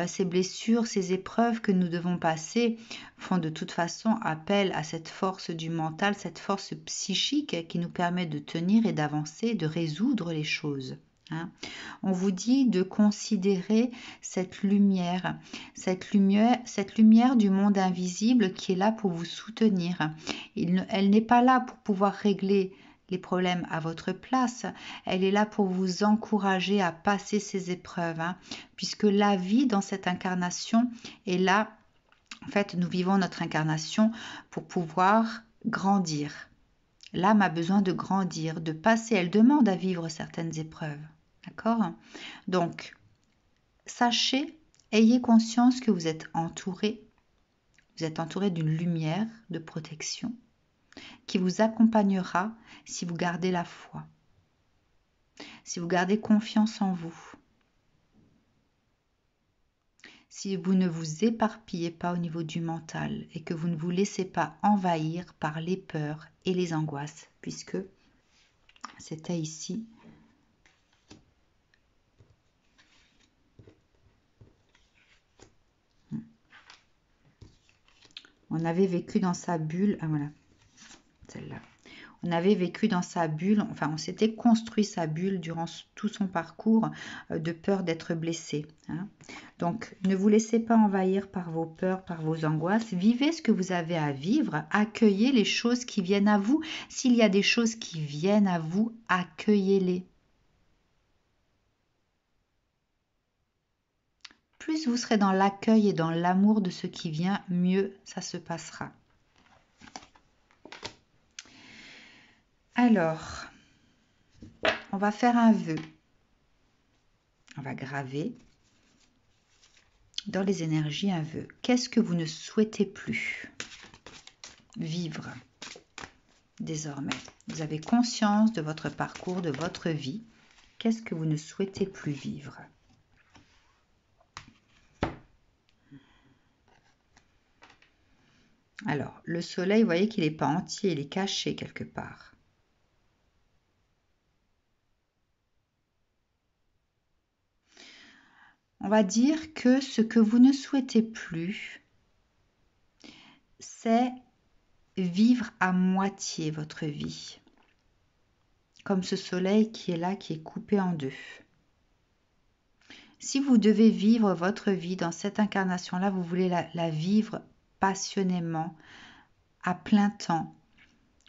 ces blessures, ces épreuves que nous devons passer font de toute façon appel à cette force du mental, cette force psychique qui nous permet de tenir et d'avancer, de résoudre les choses. Hein. On vous dit de considérer cette lumière du monde invisible qui est là pour vous soutenir. Elle n'est pas là pour pouvoir régler les problèmes à votre place. Elle est là pour vous encourager à passer ces épreuves, hein, puisque la vie dans cette incarnation est là. En fait, nous vivons notre incarnation pour pouvoir grandir. L'âme a besoin de grandir, de passer. Elle demande à vivre certaines épreuves. D'accord ? Donc, sachez, ayez conscience que vous êtes entouré. Vous êtes entouré d'une lumière de protection qui vous accompagnera si vous gardez la foi, si vous gardez confiance en vous, si vous ne vous éparpillez pas au niveau du mental et que vous ne vous laissez pas envahir par les peurs et les angoisses, puisque c'était ici on avait vécu dans sa bulle, ah voilà, celle-là. On avait vécu dans sa bulle, enfin on s'était construit sa bulle durant tout son parcours de peur d'être blessé. Hein. Donc ne vous laissez pas envahir par vos peurs, par vos angoisses. Vivez ce que vous avez à vivre, accueillez les choses qui viennent à vous. S'il y a des choses qui viennent à vous, accueillez-les. Plus vous serez dans l'accueil et dans l'amour de ce qui vient, mieux ça se passera. Alors, on va faire un vœu. On va graver dans les énergies un vœu. Qu'est-ce que vous ne souhaitez plus vivre désormais? Vous avez conscience de votre parcours, de votre vie. Qu'est-ce que vous ne souhaitez plus vivre? Alors, le soleil, vous voyez qu'il n'est pas entier, il est caché quelque part. On va dire que ce que vous ne souhaitez plus, c'est vivre à moitié votre vie. Comme ce soleil qui est là, qui est coupé en deux. Si vous devez vivre votre vie dans cette incarnation-là, vous voulez la vivre passionnément, à plein temps,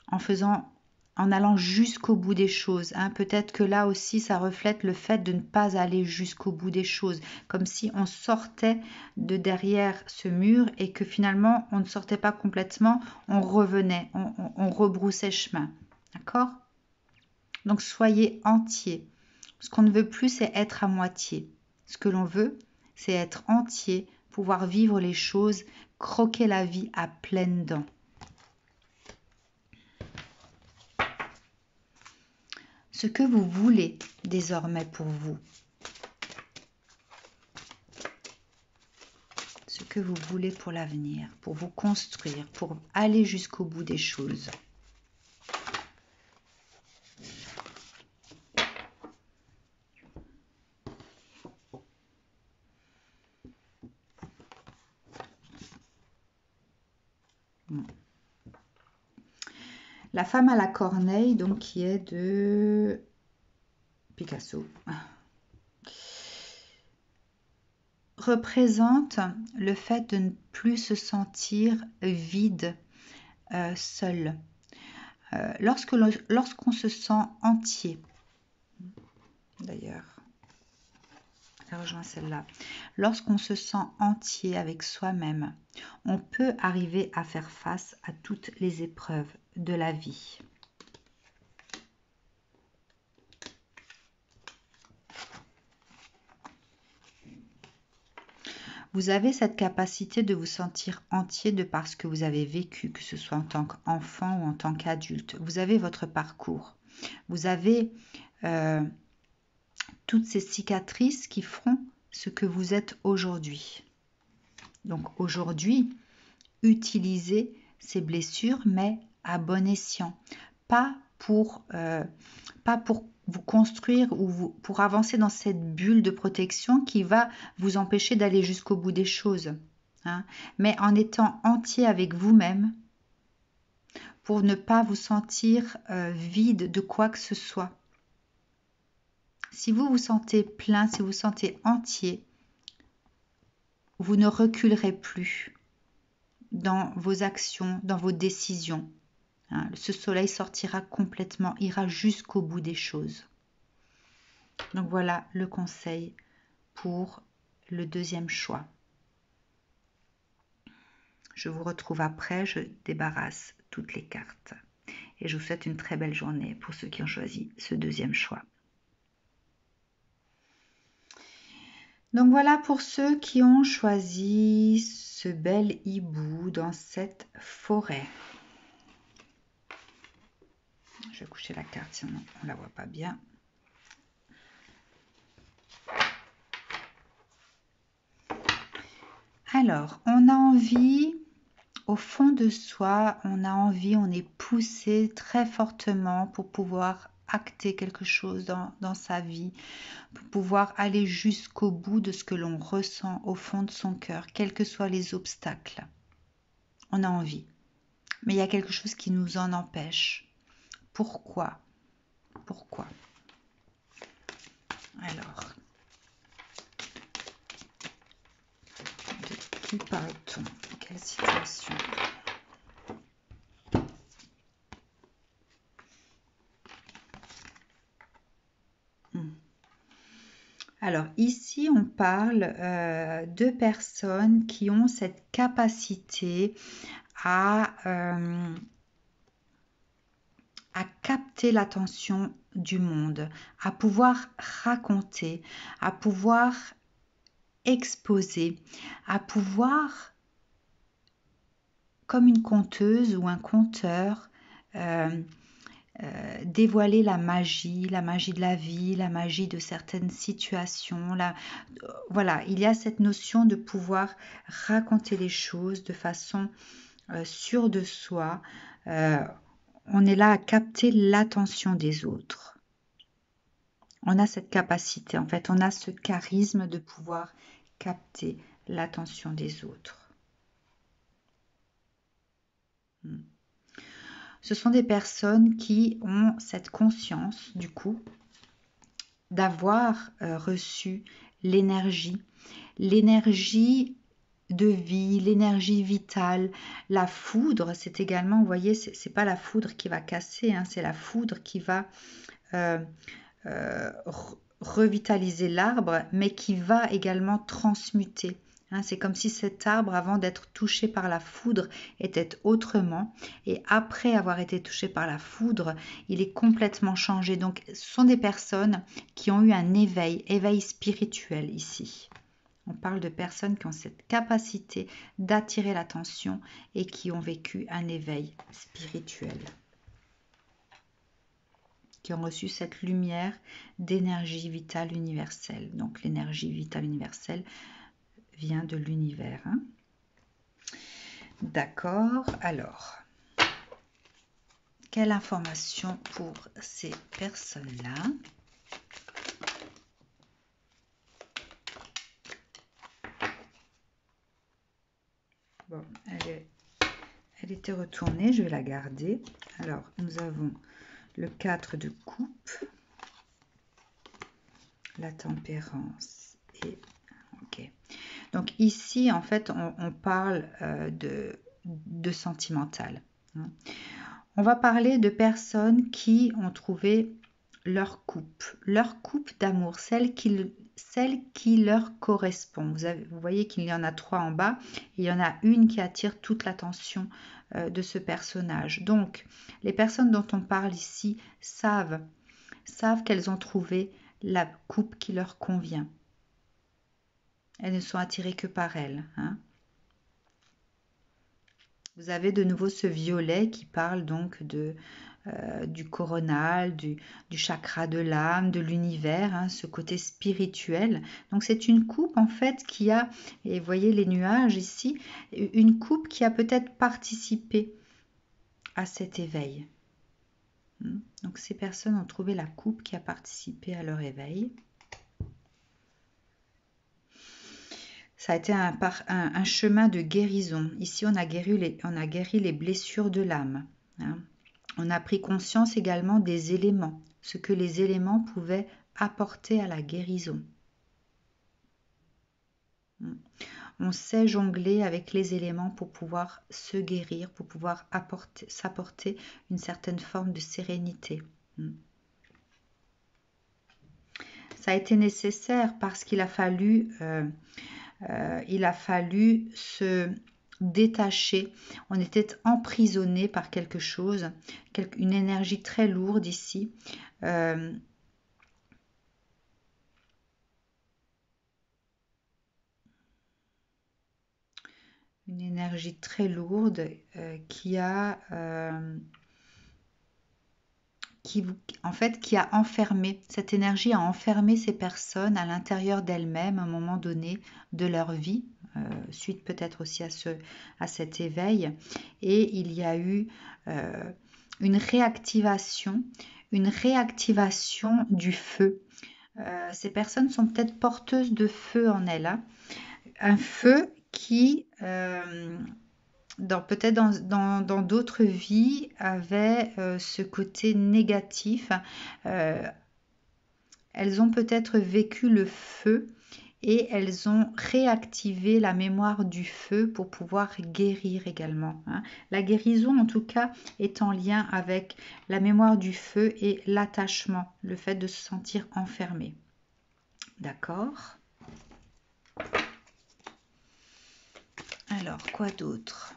en allant jusqu'au bout des choses. Hein. Peut-être que là aussi, ça reflète le fait de ne pas aller jusqu'au bout des choses, comme si on sortait de derrière ce mur et que finalement, on ne sortait pas complètement, on revenait, on rebroussait chemin. D'accord ? Donc, soyez entier. Ce qu'on ne veut plus, c'est être à moitié. Ce que l'on veut, c'est être entier, pouvoir vivre les choses, croquer la vie à pleines dents. Ce que vous voulez désormais pour vous. Ce que vous voulez pour l'avenir, pour vous construire, pour aller jusqu'au bout des choses. La femme à la corneille, donc qui est de Picasso, représente le fait de ne plus se sentir vide, seul. Lorsqu'on se sent entier, d'ailleurs, ça rejoint celle-là, lorsqu'on se sent entier avec soi-même, on peut arriver à faire face à toutes les épreuves de la vie. Vous avez cette capacité de vous sentir entier de par ce que vous avez vécu, que ce soit en tant qu'enfant ou en tant qu'adulte. Vous avez votre parcours. Vous avez toutes ces cicatrices qui feront ce que vous êtes aujourd'hui. Donc aujourd'hui, utilisez ces blessures, mais à bon escient. Pas pour vous construire ou pour avancer dans cette bulle de protection qui va vous empêcher d'aller jusqu'au bout des choses. Hein, mais en étant entier avec vous-même pour ne pas vous sentir vide de quoi que ce soit. Si vous vous sentez plein, si vous vous sentez entier, vous ne reculerez plus dans vos actions, dans vos décisions. Hein, ce soleil sortira complètement, ira jusqu'au bout des choses. Donc voilà le conseil pour le deuxième choix. Je vous retrouve après, je débarrasse toutes les cartes. Et je vous souhaite une très belle journée pour ceux qui ont choisi ce deuxième choix. Donc voilà pour ceux qui ont choisi ce bel hibou dans cette forêt. Je vais coucher la carte, sinon on ne la voit pas bien. Alors, on a envie, au fond de soi, on a envie, on est poussé très fortement pour pouvoir acter quelque chose dans sa vie, pour pouvoir aller jusqu'au bout de ce que l'on ressent au fond de son cœur, quels que soient les obstacles. On a envie, mais il y a quelque chose qui nous en empêche. Pourquoi? Pourquoi? Alors, de qui parle-t-on? Quelle situation? Alors ici, on parle de personnes qui ont cette capacité à capter l'attention du monde, à pouvoir raconter, à pouvoir exposer, à pouvoir, comme une conteuse ou un conteur, dévoiler la magie de la vie, la magie de certaines situations. Voilà, il y a cette notion de pouvoir raconter les choses de façon sûre de soi. On est là à capter l'attention des autres. On a cette capacité, en fait, on a ce charisme de pouvoir capter l'attention des autres. ce sont des personnes qui ont cette conscience, du coup, d'avoir reçu l'énergie de vie, l'énergie vitale, la foudre, c'est également, vous voyez, c'est pas la foudre qui va casser, hein, c'est la foudre qui va euh, revitaliser l'arbre, mais qui va également transmuter. Hein, c'est comme si cet arbre, avant d'être touché par la foudre, était autrement. Et après avoir été touché par la foudre, il est complètement changé. Donc, ce sont des personnes qui ont eu un éveil spirituel ici. On parle de personnes qui ont cette capacité d'attirer l'attention et qui ont vécu un éveil spirituel, qui ont reçu cette lumière d'énergie vitale universelle. Donc l'énergie vitale universelle vient de l'univers. Hein. D'accord, alors, quelle information pour ces personnes-là? Bon, elle était retournée, je vais la garder. Alors, nous avons le 4 de coupe, la tempérance et... Ok. Donc ici, en fait, on parle de sentimental. Hein. On va parler de personnes qui ont trouvé leur coupe d'amour, celle qui leur correspond. Vous voyez qu'il y en a 3 en bas, et il y en a une qui attire toute l'attention de ce personnage. Donc, les personnes dont on parle ici savent qu'elles ont trouvé la coupe qui leur convient. Elles ne sont attirées que par elles. Hein. Vous avez de nouveau ce violet qui parle donc du coronal, du chakra de l'âme, de l'univers, hein, ce côté spirituel. Donc c'est une coupe en fait qui a, et vous voyez les nuages ici, une coupe qui a peut-être participé à cet éveil. Donc ces personnes ont trouvé la coupe qui a participé à leur éveil. Ça a été un chemin de guérison. Ici, on a guéri les blessures de l'âme. Hein. On a pris conscience également des éléments, ce que les éléments pouvaient apporter à la guérison. On sait jongler avec les éléments pour pouvoir se guérir, pour pouvoir s'apporter une certaine forme de sérénité. Ça a été nécessaire parce qu'il a fallu... il a fallu se détacher. On était emprisonné par quelque chose, une énergie très lourde ici. Une énergie très lourde qui a qui a enfermé, cette énergie a enfermé ces personnes à l'intérieur d'elles-mêmes à un moment donné de leur vie, suite peut-être aussi à cet éveil. Et il y a eu une réactivation du feu. Ces personnes sont peut-être porteuses de feu en elles. Hein. Un feu qui... peut-être dans d'autres vies, avait ce côté négatif. Elles ont peut-être vécu le feu et elles ont réactivé la mémoire du feu pour pouvoir guérir également. Hein. La guérison, en tout cas, est en lien avec la mémoire du feu et l'attachement, le fait de se sentir enfermé. D'accord ? Alors, quoi d'autre ?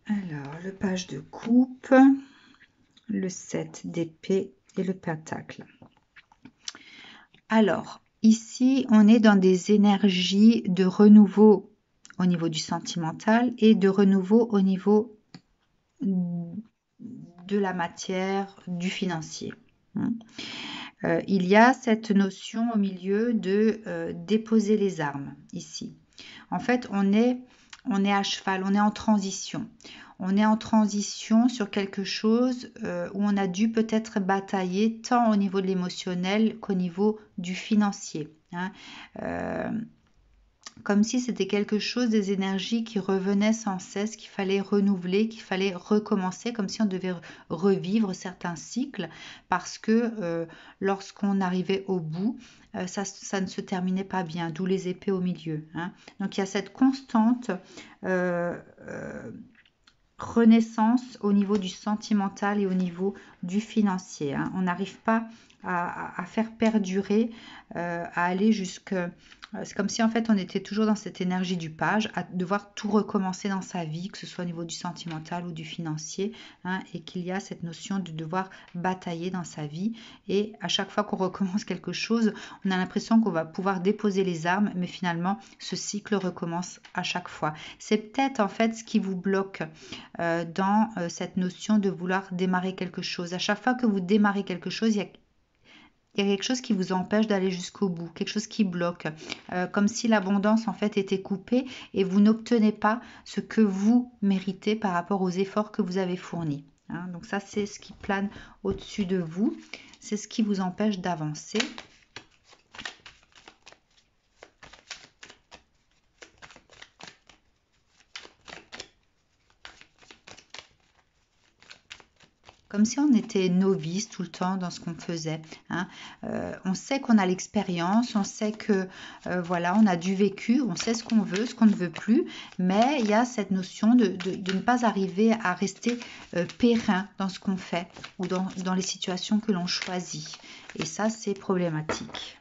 Alors, le page de coupe, le 7 d'épée et le pentacle. Alors, ici, on est dans des énergies de renouveau au niveau du sentimental et de renouveau au niveau de la matière, du financier. Il y a cette notion au milieu de déposer les armes ici. En fait, on est on est à cheval, on est en transition. On est en transition sur quelque chose où on a dû peut-être batailler tant au niveau de l'émotionnel qu'au niveau du financier. Hein. Comme si c'était quelque chose, des énergies qui revenaient sans cesse, qu'il fallait renouveler, qu'il fallait recommencer, comme si on devait revivre certains cycles, parce que lorsqu'on arrivait au bout, ça ne se terminait pas bien, d'où les épées au milieu. Hein. Donc il y a cette constante renaissance au niveau du sentimental et au niveau du financier. Hein. On n'arrive pas à faire perdurer, à aller jusque... C'est comme si en fait on était toujours dans cette énergie du page, à devoir tout recommencer dans sa vie, que ce soit au niveau du sentimental ou du financier, hein, et qu'il y a cette notion de devoir batailler dans sa vie. Et à chaque fois qu'on recommence quelque chose, on a l'impression qu'on va pouvoir déposer les armes, mais finalement ce cycle recommence à chaque fois. C'est peut-être en fait ce qui vous bloque dans cette notion de vouloir démarrer quelque chose. À chaque fois que vous démarrez quelque chose, il y a quelque chose qui vous empêche d'aller jusqu'au bout, quelque chose qui bloque, comme si l'abondance en fait était coupée et vous n'obtenez pas ce que vous méritez par rapport aux efforts que vous avez fournis. Hein. Donc ça, c'est ce qui plane au-dessus de vous, c'est ce qui vous empêche d'avancer. Comme si on était novice tout le temps dans ce qu'on faisait. Hein. On sait qu'on a l'expérience, on sait que voilà, on a du vécu, on sait ce qu'on veut, ce qu'on ne veut plus, mais il y a cette notion de ne pas arriver à rester périn dans ce qu'on fait ou dans les situations que l'on choisit. Et ça, c'est problématique.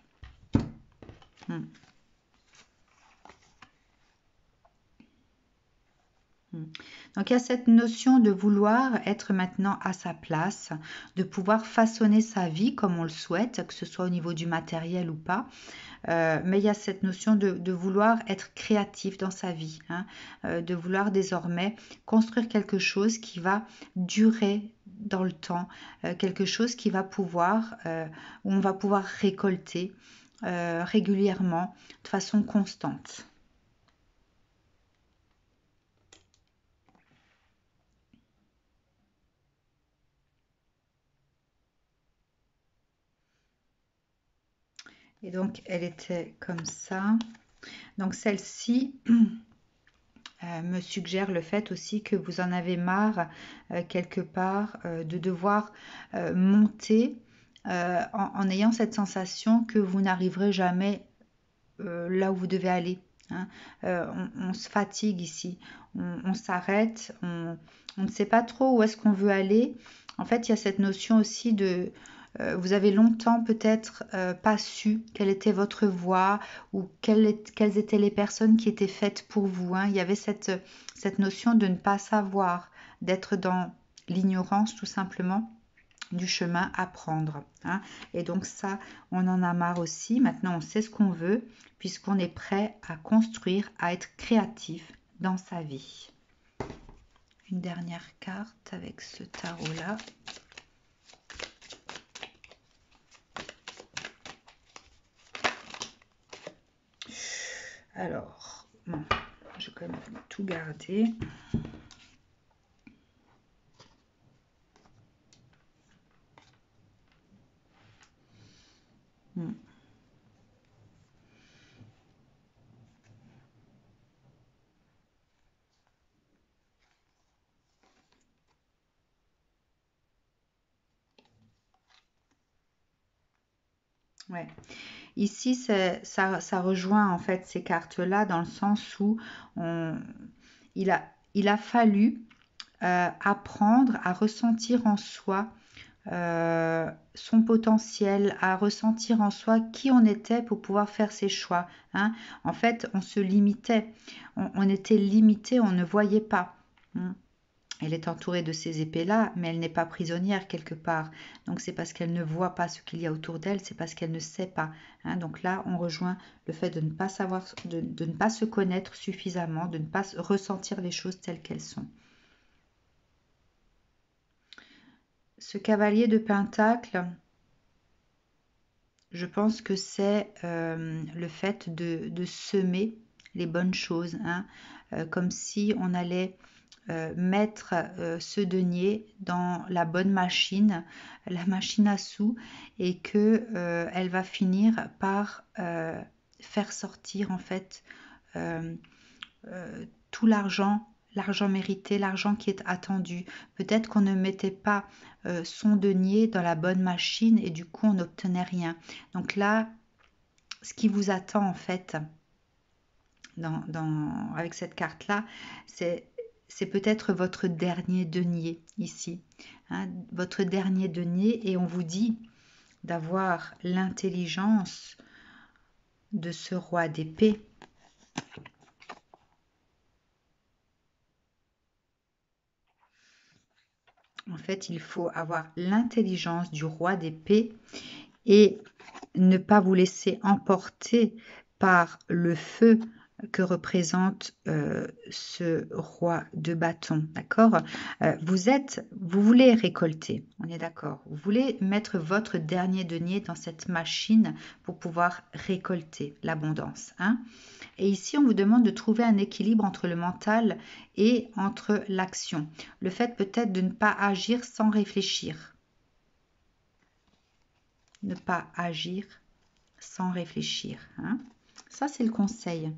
Donc il y a cette notion de vouloir être maintenant à sa place, de pouvoir façonner sa vie comme on le souhaite, que ce soit au niveau du matériel ou pas. Mais il y a cette notion de vouloir être créatif dans sa vie, hein, de vouloir désormais construire quelque chose qui va durer dans le temps, quelque chose qui va pouvoir, où on va pouvoir récolter régulièrement, de façon constante. Et donc, elle était comme ça. Donc, celle-ci me suggère le fait aussi que vous en avez marre, quelque part, de devoir monter en ayant cette sensation que vous n'arriverez jamais là où vous devez aller. Hein. On se fatigue ici, on s'arrête, on ne sait pas trop où est-ce qu'on veut aller. En fait, il y a cette notion aussi de... vous avez longtemps peut-être pas su quelle était votre voie ou quelles étaient les personnes qui étaient faites pour vous. Hein. Il y avait cette notion de ne pas savoir, d'être dans l'ignorance tout simplement du chemin à prendre. Hein. Et donc ça, on en a marre aussi. Maintenant, on sait ce qu'on veut puisqu'on est prêt à construire, à être créatif dans sa vie. Une dernière carte avec ce tarot-là. Alors, bon, je vais quand même tout garder. Ouais. Ici, ça rejoint en fait ces cartes-là dans le sens où il a fallu apprendre à ressentir en soi son potentiel, à ressentir en soi qui on était pour pouvoir faire ses choix. Hein. En fait, on se limitait, on était limité, on ne voyait pas. Hein. Elle est entourée de ces épées-là, mais elle n'est pas prisonnière quelque part. Donc c'est parce qu'elle ne voit pas ce qu'il y a autour d'elle, c'est parce qu'elle ne sait pas. Hein. Donc là, on rejoint le fait de ne pas savoir, de ne pas se connaître suffisamment, de ne pas ressentir les choses telles qu'elles sont. Ce cavalier de Pentacle, je pense que c'est le fait de semer les bonnes choses, hein, comme si on allait mettre ce denier dans la bonne machine, la machine à sous, et que elle va finir par faire sortir en fait tout l'argent, l'argent mérité, l'argent qui est attendu. Peut-être qu'on ne mettait pas son denier dans la bonne machine et du coup on n'obtenait rien. Donc là, ce qui vous attend en fait avec cette carte-là, c'est peut-être votre dernier denier ici, hein, votre dernier denier, et on vous dit d'avoir l'intelligence de ce roi d'épée. En fait, il faut avoir l'intelligence du roi d'épée et ne pas vous laisser emporter par le feu que représente ce roi de bâton, d'accord. Vous voulez récolter, on est d'accord. Vous voulez mettre votre dernier denier dans cette machine pour pouvoir récolter l'abondance, hein. Et ici, on vous demande de trouver un équilibre entre le mental et entre l'action. Le fait peut-être de ne pas agir sans réfléchir. Ne pas agir sans réfléchir, hein. Ça, c'est le conseil.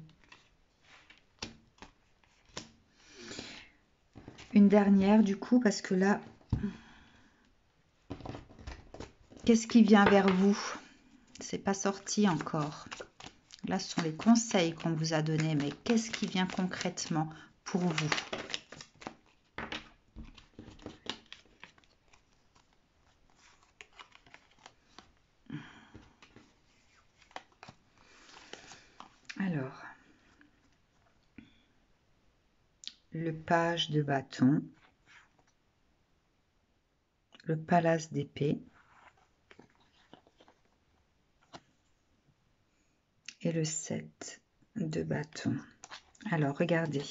Une dernière, du coup, parce que là, qu'est-ce qui vient vers vous? C'est pas sorti encore. Là, ce sont les conseils qu'on vous a donnés, mais qu'est-ce qui vient concrètement pour vous? Alors, le page de bâton, le palace d'épée et le 7 de bâton. Alors, regardez.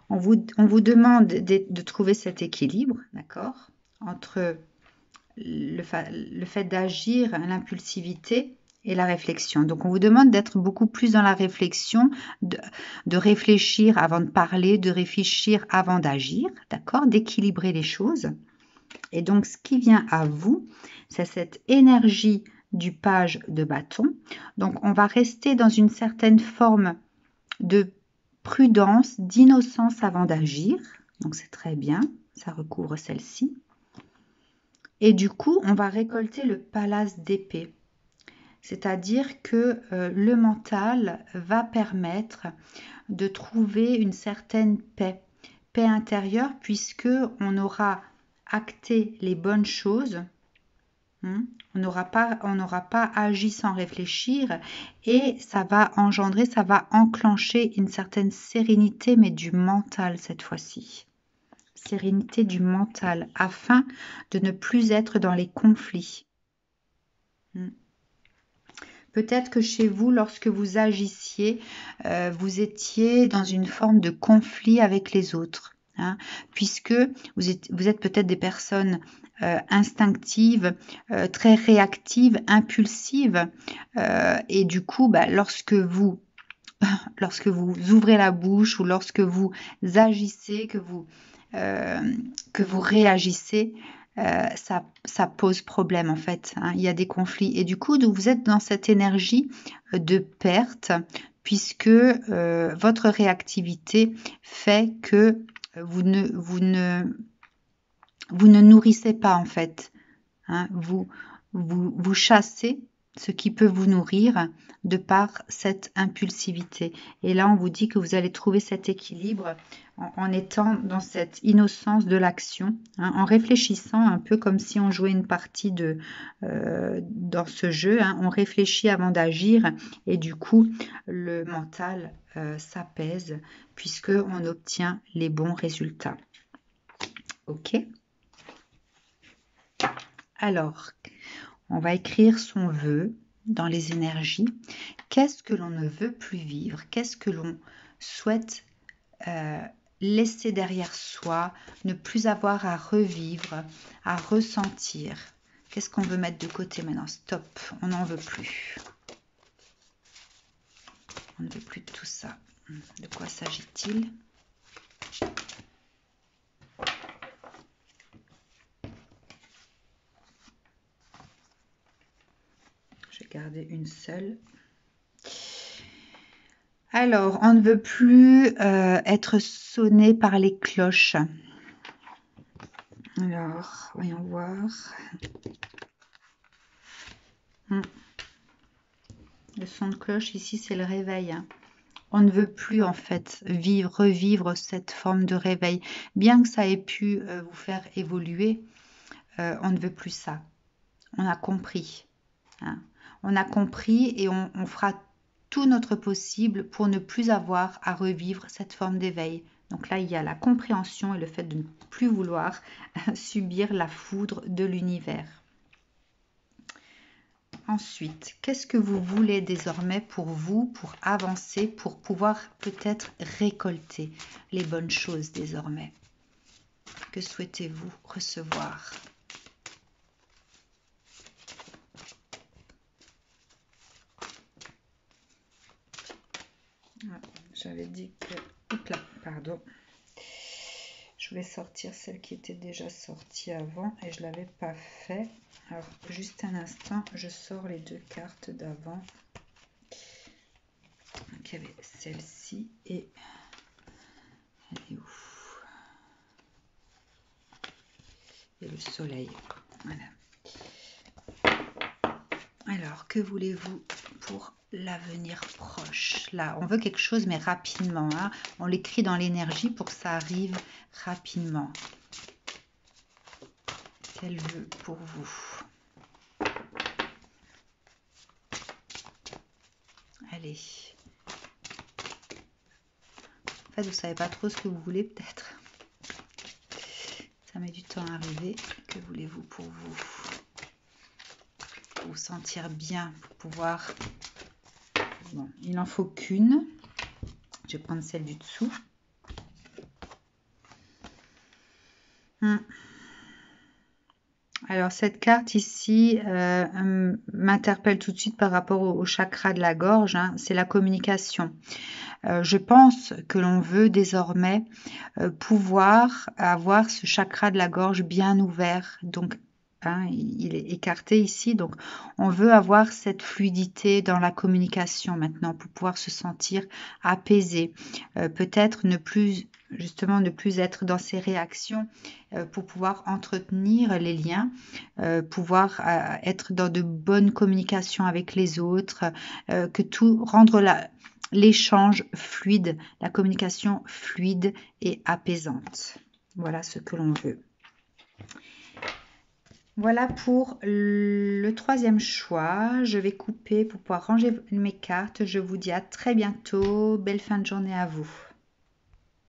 On vous demande de trouver cet équilibre, d'accord, entre le fait d'agir, l'impulsivité et la réflexion. Donc, on vous demande d'être beaucoup plus dans la réflexion, de réfléchir avant de parler, de réfléchir avant d'agir, d'accord, d'équilibrer les choses. Et donc, ce qui vient à vous, c'est cette énergie du page de bâton. Donc, on va rester dans une certaine forme de prudence, d'innocence avant d'agir. Donc, c'est très bien, ça recouvre celle-ci. Et du coup, on va récolter le palace d'épée. C'est-à-dire que le mental va permettre de trouver une certaine paix, paix intérieure, puisque on aura acté les bonnes choses. On n'aura pas agi sans réfléchir et ça va engendrer, ça va enclencher une certaine sérénité, mais du mental cette fois-ci. Sérénité du mental afin de ne plus être dans les conflits. Peut-être que chez vous, lorsque vous agissiez, vous étiez dans une forme de conflit avec les autres, hein, puisque vous êtes peut-être des personnes instinctives, très réactives, impulsives, et du coup, lorsque vous ouvrez la bouche ou lorsque vous agissez, que vous réagissez, ça pose problème en fait, hein. Il y a des conflits et du coup vous êtes dans cette énergie de perte puisque votre réactivité fait que vous ne nourrissez pas en fait, hein. Vous chassez ce qui peut vous nourrir de par cette impulsivité. Et là, on vous dit que vous allez trouver cet équilibre en étant dans cette innocence de l'action, hein, en réfléchissant un peu comme si on jouait une partie dans ce jeu, hein. On réfléchit avant d'agir et du coup, le mental s'apaise puisqu'on obtient les bons résultats. Ok ? Alors, on va écrire son vœu dans les énergies. Qu'est-ce que l'on ne veut plus vivre? Qu'est-ce que l'on souhaite laisser derrière soi, ne plus avoir à revivre, à ressentir? Qu'est-ce qu'on veut mettre de côté maintenant? Stop, on n'en veut plus. On ne veut plus de tout ça. De quoi s'agit-il? Je vais garder une seule. Alors, on ne veut plus être sonné par les cloches. Alors, voyons voir. Le son de cloche ici, c'est le réveil. On ne veut plus en fait revivre cette forme de réveil. Bien que ça ait pu vous faire évoluer, on ne veut plus ça. On a compris. Hein. On a compris et on fera tout notre possible pour ne plus avoir à revivre cette forme d'éveil. Donc là, il y a la compréhension et le fait de ne plus vouloir subir la foudre de l'univers. Ensuite, qu'est-ce que vous voulez désormais pour vous, pour avancer, pour pouvoir peut-être récolter les bonnes choses désormais? Que souhaitez-vous recevoir? J'avais dit que... Oups là, pardon. Je voulais sortir celle qui était déjà sortie avant et je ne l'avais pas fait. Alors, juste un instant, je sors les deux cartes d'avant. Donc, il y avait celle-ci et... Elle est où? Et le soleil. Voilà. Alors, que voulez-vous pour l'avenir proche? Là, on veut quelque chose, mais rapidement. Hein. On l'écrit dans l'énergie pour que ça arrive rapidement. Quel vœu pour vous? Allez. En fait, vous ne savez pas trop ce que vous voulez, peut-être. Ça met du temps à arriver. Que voulez-vous pour vous? Pour vous sentir bien, pour pouvoir... Bon, il n'en faut qu'une. Je vais prendre celle du dessous. Alors, cette carte ici m'interpelle tout de suite par rapport au chakra de la gorge. Hein, c'est la communication. Je pense que l'on veut désormais pouvoir avoir ce chakra de la gorge bien ouvert. Donc, hein, il est écarté ici. Donc, on veut avoir cette fluidité dans la communication maintenant pour pouvoir se sentir apaisé. Peut-être ne plus être dans ses réactions pour pouvoir entretenir les liens, pouvoir être dans de bonnes communications avec les autres, que tout rendre l'échange fluide, la communication fluide et apaisante. Voilà ce que l'on veut. Voilà pour le troisième choix. Je vais couper pour pouvoir ranger mes cartes. Je vous dis à très bientôt. Belle fin de journée à vous.